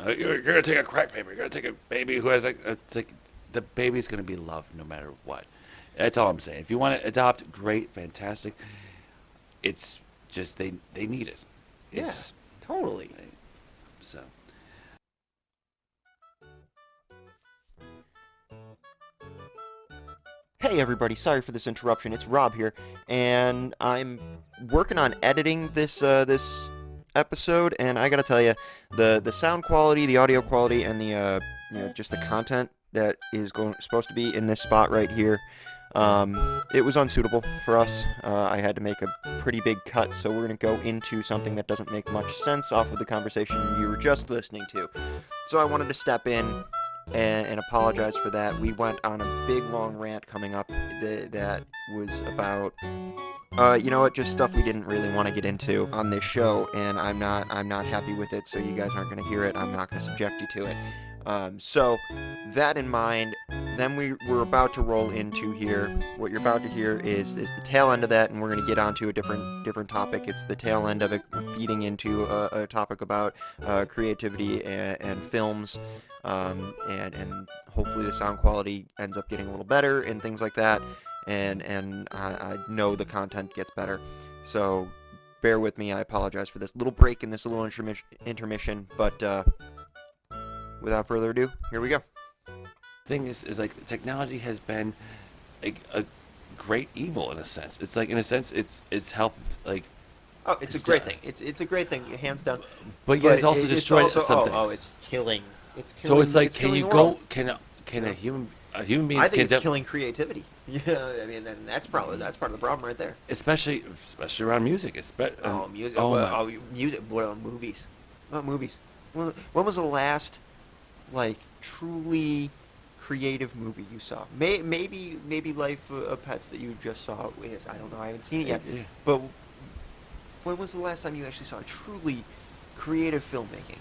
You're gonna take a crack baby. You're gonna take a baby who has it's like the baby's gonna be loved no matter what. That's all I'm saying. If you want to adopt, great, fantastic. It's just they need it. It's Totally. so. Hey everybody, sorry for this interruption. It's Rob here, and I'm working on editing this episode, and I gotta tell you, the sound quality, the audio quality, and the just the content that is supposed to be in this spot right here, it was unsuitable for us. I had to make a pretty big cut, so we're gonna go into something that doesn't make much sense off of the conversation you were just listening to. So I wanted to step in and apologize for that. We went on a big long rant coming up that was about just stuff we didn't really want to get into on this show, and I'm not happy with it, so you guys aren't going to hear it. I'm not going to subject you to it. So that in mind, then we're about to roll into here. What you're about to hear is the tail end of that, and we're going to get onto a different topic. It's the tail end of it feeding into a topic about creativity and films. And hopefully the sound quality ends up getting a little better and things like that, and I know the content gets better, so bear with me. I apologize for this little break and this little intermission, but without further ado, here we go. Thing is like technology has been a great evil in a sense. It's like in a sense it's helped like. Oh, it's a great thing. It's a great thing, hands down. But yeah, it's also destroyed some things. Oh, it's killing. So it's like, it's can killing you the world. go? Can a human being? I think it's killing creativity. Yeah, I mean, then that's part of the problem right there. especially around music. Music. Music. What about movies? What about movies? When was the last, like, truly creative movie you saw? Maybe Life of Pets that you just saw. Yes, I don't know. I haven't seen it yet. Yeah. But when was the last time you actually saw truly creative filmmaking?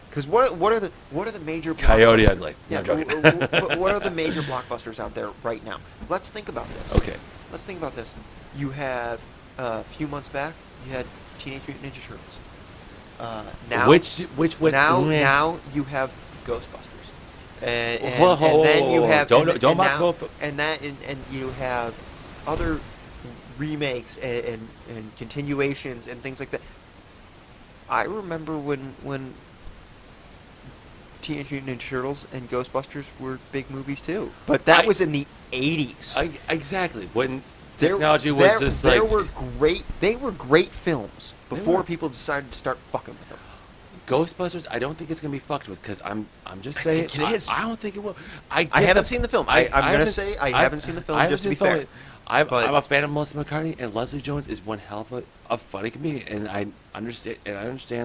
Because what are the major Coyote Ugly. No, Yeah, I'm joking. what are the major blockbusters out there right now? Let's think about this. Okay. Let's think about this. You have a few months back, you had Teenage Mutant Ninja Turtles. Now Which went now you have Ghostbusters, and then you have don't mock now, Ghostbusters. and you have other remakes and continuations and things like that. I remember when Teenage Mutant Ninja Turtles and Ghostbusters were big movies too, but that was in the 80s. Exactly. When There- technology was just like... They were great films before were. people decided to start fucking with them. Ghostbusters, I don't think it's gonna be fucked with, because I'm just saying think it is. I don't think it will. I haven't seen the film. I'm gonna say I haven't seen the film, I just to haven't be seen the fair. film. But- I'm a fan of Melissa McCarthy, and Leslie Jones is one hell of a funny comedian, and I understand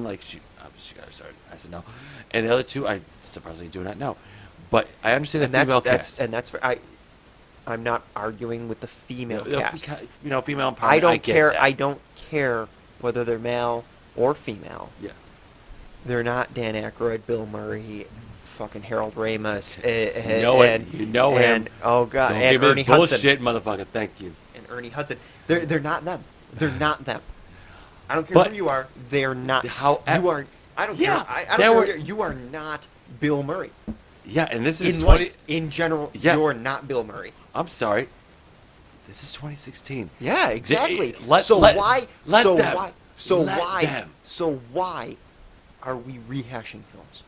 like she got her started SNL, and the other two I surprisingly do not know, but I understand the female cast. That's I'm not arguing with the female cast. Female empowerment. I don't get care. that. I don't care whether they're male or female. Yeah. They're not Dan Aykroyd, Bill Murray, fucking Harold Ramis, You know it. You know him. and oh god, Don't and give me Ernie this Hudson, bullshit, motherfucker. Thank you. and Ernie Hudson. They're not them. They're not them. I don't care But- who you are. They're not. How- you are. I don't Yeah, care. I there don't were- care. You are not Bill Murray. Yeah, and this is In 20. life, in general, Yeah. you're not Bill Murray. I'm sorry. This is 2016. Yeah, exactly. Let- so let- why? let so them. why? So Let why? them. So why are we rehashing films?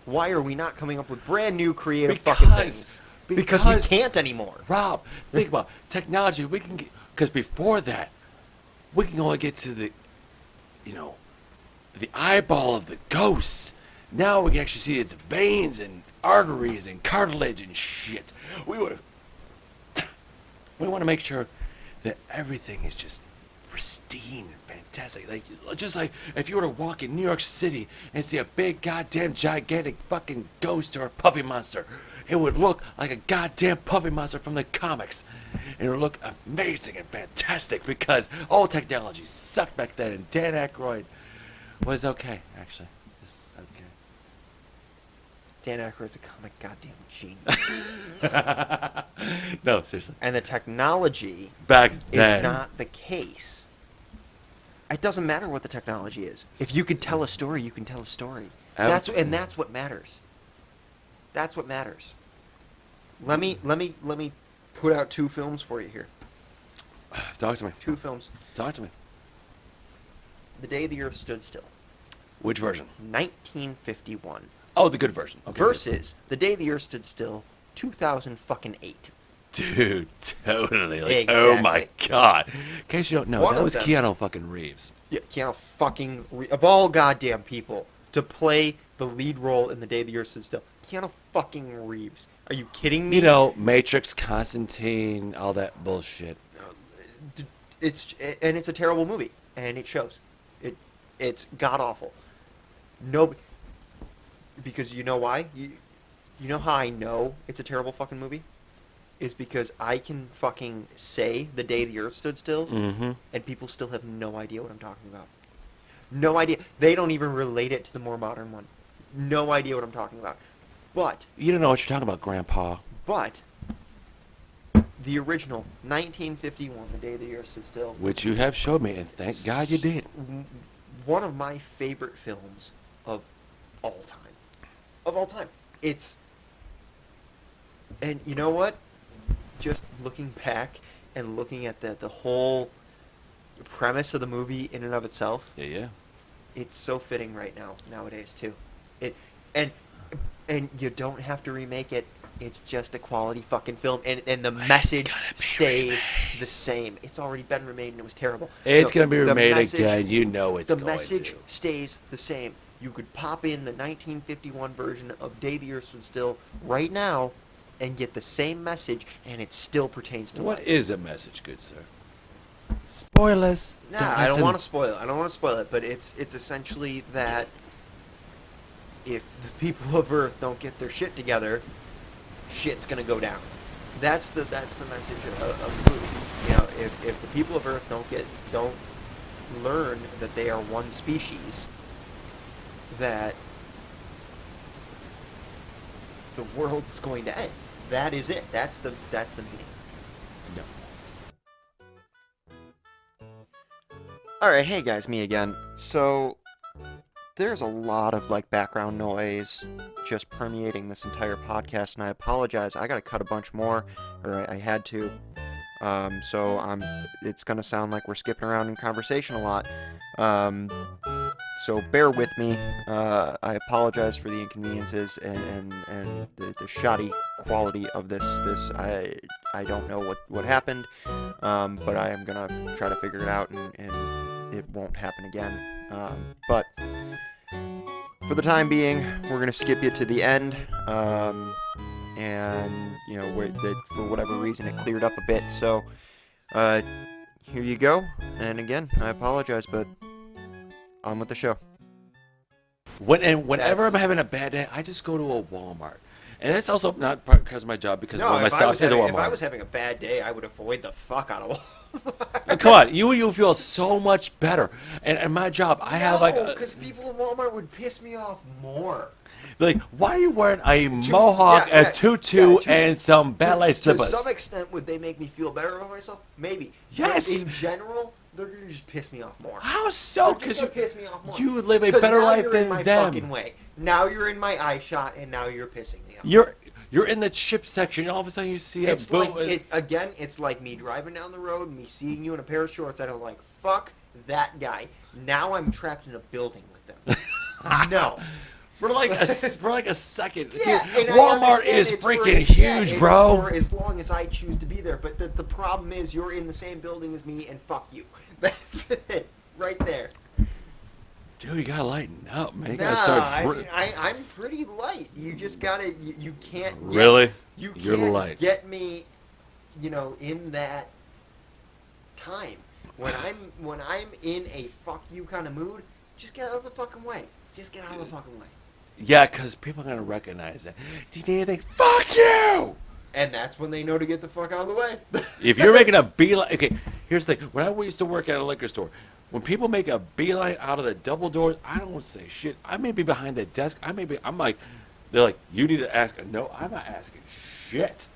Why are we not coming up with brand new creative fucking things? Because we can't anymore. Rob, think about it. Technology. We can get, because before that, we can only get to the eyeball of the ghost. Now we can actually see its veins and arteries and cartilage and shit. We want to make sure that everything is just pristine and fantastic. Like, just like if you were to walk in New York City and see a big goddamn gigantic fucking ghost or a puffy monster, it would look like a goddamn puffy monster from the comics. And it would look amazing and fantastic because all technology sucked back then, and Dan Aykroyd was okay, actually. It's okay. Dan Aykroyd's a comic goddamn genius. No, seriously. And the technology Back is then. not the case. It doesn't matter what the technology is. If you can tell a story, you can tell a story. That's what matters. That's what matters. Let me put out two films for you here. Talk to me. Two films. Talk to me. The Day the Earth Stood Still, Which version? 1951, Oh, the good version. Okay, versus The Day the Earth Stood Still, 2008. dude, totally. Like, oh my Exactly. god. In case you don't know, One that of was them- Keanu fucking Reeves. Yeah, Keanu fucking of all goddamn people to play the lead role in The Day the Earth Stood Still, Keanu fucking Reeves. Are you kidding me? You know, Matrix, Constantine, all that bullshit. It's a terrible movie, and it shows. It's god awful. No, because you know why? You know how I know it's a terrible fucking movie? Is because I can fucking say The Day the Earth Stood Still, Mm-hmm. and people still have no idea what I'm talking about. No idea. They don't even relate it to the more modern one. No idea what I'm talking about. But You don't know what you're talking about, Grandpa. the original 1951, The Day the Earth Stood Still, Which you have showed me, and thank God you did. one of my favorite films of all time. Of all time. And you know what? Just looking back and looking at the whole premise of the movie in and of itself, Yeah. it's so fitting right nowadays too. And you don't have to remake it. It's just a quality fucking film, and the message gonna be stays the same. It's already been remade, and it was terrible. It's No, going to be the remade message- again. You know it's The going message to. stays the same. You could pop in the 1951 version of Day the Earth Stood Still right now and get the same message, and it still pertains to What life. is a message, good sir? Spoilers. Nah, I don't want to spoil it. I don't want to spoil it, but it's essentially that if the people of Earth don't get their shit together, shit's gonna go down. That's the message of the movie. You know, if the people of Earth don't learn that they are one species, that the world's going to end. That is it. That's the meaning. No. Alright, hey guys, me again. So, there's a lot of, background noise just permeating this entire podcast, and I apologize. I gotta cut a bunch more, or I had to. So it's gonna sound like we're skipping around in conversation a lot. Um, so bear with me. I apologize for the inconveniences and the shoddy quality of this. I don't know what happened, but I am gonna try to figure it out, and it won't happen again. But for the time being, we're gonna skip you to the end. And for whatever reason it cleared up a bit. So here you go. And again, I apologize, but on with the show. Whenever I'm having a bad day, I just go to a Walmart. And that's also not because of my job, because No, my if stops at the Walmart. if I was having a bad day, I would avoid the fuck out of Walmart. And come on, you feel so much better. And at my job, I have like because people in Walmart would piss me off more. like, why are you wearing a mohawk, a tutu, and some ballet slippers? To some extent, would they make me feel better about myself? Maybe. Yes. But in general, they're gonna just piss me off more. How so? Because piss me off more. You live a better life you're than in my them. Fucking way. Now you're in my eye shot, and now you're pissing me off. You're in the chip section, and all of a sudden you see a It's boom. like it's like me driving down the road, me seeing you in a pair of shorts, and I'm like, fuck that guy. Now I'm trapped in a building with them. No. For like a second. Yeah, Dude, and I Walmart understand is it's for freaking as- huge, it's bro. For as long as I choose to be there, but the problem is you're in the same building as me, and fuck you. That's it, right there. Dude, you gotta lighten up, man. You Nah, gotta start. I'm pretty light. You just gotta. You can't. Really? You You're can't light. get me, in that time when I'm in a fuck you kind of mood. Just get out of the fucking way. Just get out of the fucking way. Yeah, because people are gonna recognize that. Do you need anything? Fuck you! And that's when they know to get the fuck out of the way. If you're making a beeline, okay. Here's the thing. When I used to work at a liquor store, when people make a beeline out of the double doors, I don't say shit. I may be behind the desk. I'm like, they're like, you need to ask. No, I'm not asking shit.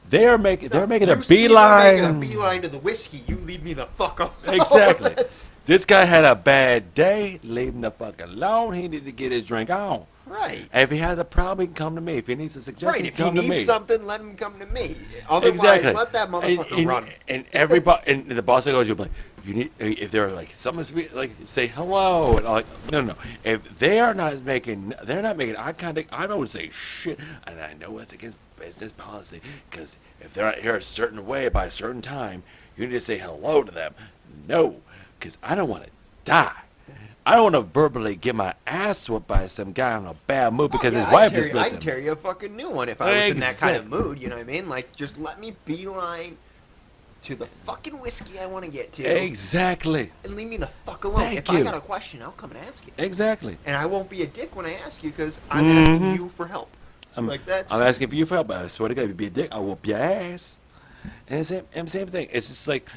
They're making a You see me beeline. making a beeline to the whiskey. You leave me the fuck alone. Exactly. That's- This guy had a bad day. Leave him the fuck alone. He need to get his drink on. Right. If he has a problem, he can come to me. If he needs a suggestion, Right. If he he come to needs me. something, let him come to me. Otherwise, Exactly. let that motherfucker run. And everybody, and the boss goes, you'll be like, you need, if they're like, someone's like, say hello, and I'm like, no. If they're not making eye contact, I don't say shit, and I know it's against business policy, because if they're not here a certain way by a certain time, you need to say hello to them. No, because I don't want to die. I don't want to verbally get my ass whooped by some guy in a bad mood because his wife is with him. I'd tear you a fucking new one if I was in that kind of mood. You know what I mean? Like, just let me beeline to the fucking whiskey I want to get to. Exactly. And leave me the fuck alone. Thank if you. I got a question, I'll come and ask you. Exactly. And I won't be a dick when I ask you because I'm asking you for help. I'm asking for you for help, but I swear to God, if you be a dick, I'll whoop your ass. And same thing. It's just like,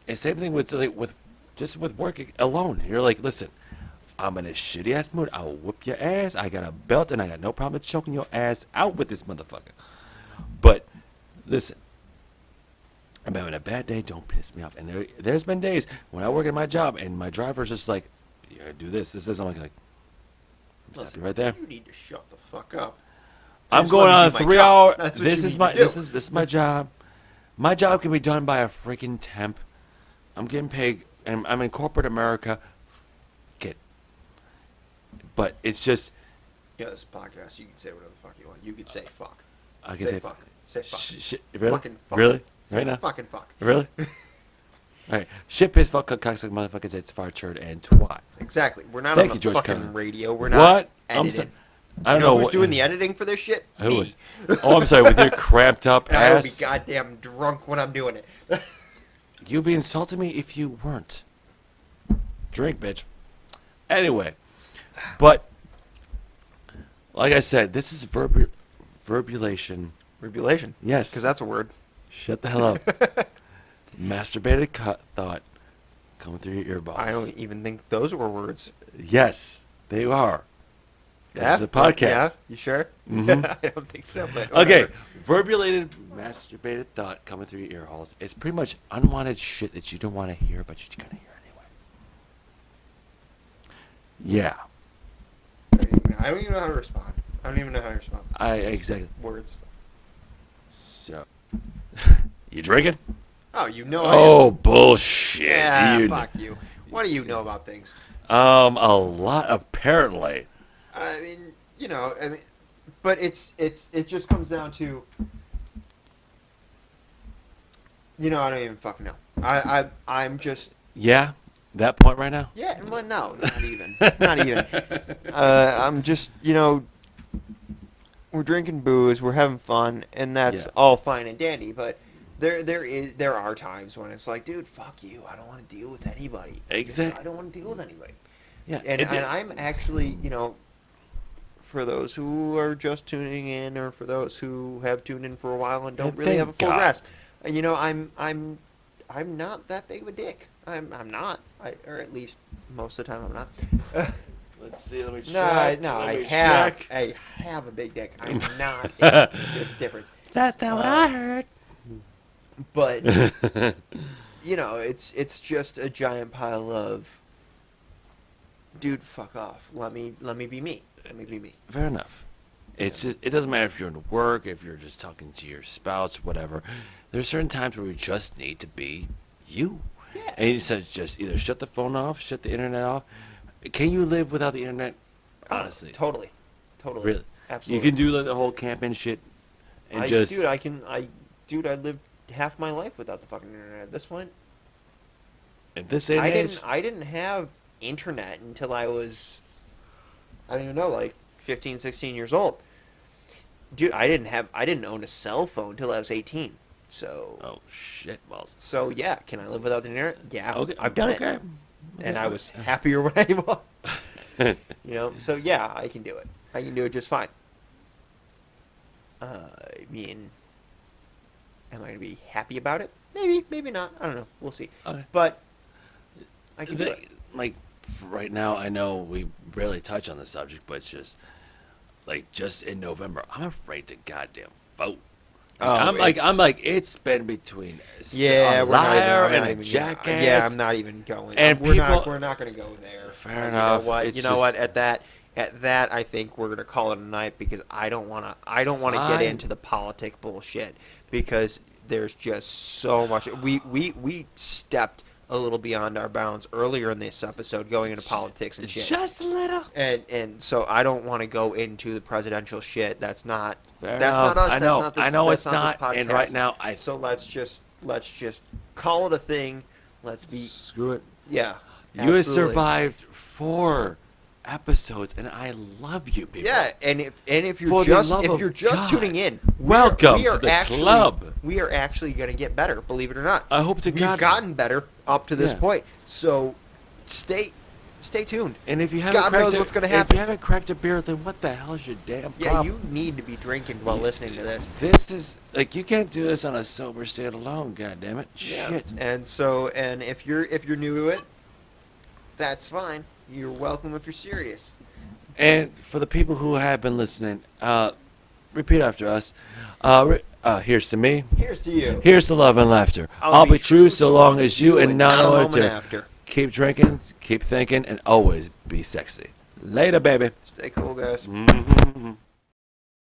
it's same thing with working alone. You're like, listen, I'm in a shitty ass mood. I'll whoop your ass. I got a belt and I got no problem choking your ass out with this motherfucker. But listen, I'm having a bad day. Don't piss me off. And there's been days when I work at my job and my driver's just like, you gotta do this. I'm like, stop you right there. You need to shut the fuck up. I'm Just going let me on a do my 3 job. hour. That's what This you is need my to do. this is my job. My job can be done by a freaking temp. I'm getting paid, and I'm in corporate America. But it's just. Yeah, this podcast, you can say whatever the fuck you want. You can say fuck. I can say say fuck. Say fuck. Really? Fucking fuck. Really? Say Right now? Fucking fuck. Really? All right. Shit, piss, fuck, cuck, cocksuck, motherfuckers, it's far, turd, and twat. Exactly. We're not Thank on you, the George fucking Carlin. radio. We're not What? editing. I don't You know know who's doing the editing for this shit? Who Me. is? Oh, I'm sorry. With your cramped up And I will be ass. goddamn drunk when I'm doing it. You'd be insulting me if you weren't. Drink, bitch. Anyway, but like I said, this is verbulation. Verbulation. Yes. Because that's a word. Shut the hell up. Masturbated thought coming through your earballs. I don't even think those were words. Yes, they are. Yeah? This is a podcast. Yeah? You sure? Mhm. I don't think so. But Okay, whatever. verbulated, masturbated thought coming through your ear holes. It's pretty much unwanted shit that you don't want to hear, but you're gonna hear anyway. Yeah, I don't even know how to respond. Exactly. Words. So, You drinking? Oh, you know Oh, bullshit. Yeah, You fuck you. What do you know about things? A lot, apparently. I mean, but it just comes down to, I don't even fucking know. I'm just. Yeah? That point right now? Yeah, well, no, not even. Not even. I'm just, we're drinking booze, we're having fun, and that's Yeah. all fine and dandy, but there are times when it's like, dude, fuck you. I don't want to deal with anybody. Exactly. I don't want to deal with anybody. Yeah. And I'm actually, for those who are just tuning in, or for those who have tuned in for a while and don't And really have a thank full God. grasp, I'm not that big of a dick. I'm not, or at least most of the time I'm not. Let's see. Let me No, check. no, Let I me have check. I have a big dick. I'm not. There's a difference. That's not what I heard. But it's just a giant pile of, dude, fuck off. Let me be me. Let me be me. Fair enough. It doesn't matter if you're in work, if you're just talking to your spouse, whatever. There's certain times where you just need to be you. Yeah. And you said just either shut the phone off, shut the internet off. Can you live without the internet? Honestly. Totally. Really. Absolutely. You can do like the whole camping shit and I lived half my life without the fucking internet at this point. at this day and age. I didn't have internet until I was, I don't even know, like 15, 16 years old. Dude, I didn't own a cell phone until I was 18. So Oh shit balls. So yeah, can I live without the internet? Yeah, Okay. I've done okay. it, and I was happier when I was. So yeah, I can do it. I can do it just fine. I mean, am I gonna be happy about it? Maybe, maybe not. I don't know. We'll see. Okay. But I can do it. Like for right now, I know we rarely touch on the subject, but it's just like just in November, I'm afraid to goddamn vote. Oh, I'm like it's been between Yeah, a we're not even, liar I'm not and a even, jackass. Yeah, I'm not even going. And we're people- not going to go there. Fair You enough. know what? It's You know what? just- At that, I think we're going to call it a night, because I don't want to. I don't want to get Fine. into the politic bullshit, because there's just so much. We stepped a little beyond our bounds earlier in this episode, going into politics and shit. Just a little. And so I don't want to go into the presidential shit. That's not. Fair That's enough. not us. I That's know. not this, I know that's it's not. not. This And podcast. right now, So let's just call it a thing. Let's be. screw it. Yeah. You have absolutely. survived 4 episodes, and I love you, people. Yeah, and if For you're the love of just God. tuning in, Welcome we are to the actually, club. We are actually going to get better, believe it or not. I hope to We've God. gotten better up to this Yeah. point. So stay tuned. And if you haven't God cracked knows a, what's going to If happen. you haven't cracked a beer, then what the hell is your damn Yeah, problem? you need to be drinking while listening to this. This is like you can't do this on a sober state alone. God damn it! Yeah. Shit. And if you're new to it, that's fine. You're welcome if you're serious. And for the people who have been listening, repeat after us. Here's to me. Here's to you. Here's to love and laughter. I'll be true so long as you and not a know moment what to. after. Keep drinking, keep thinking, and always be sexy. Later, baby. Stay cool, guys. Mm-hmm.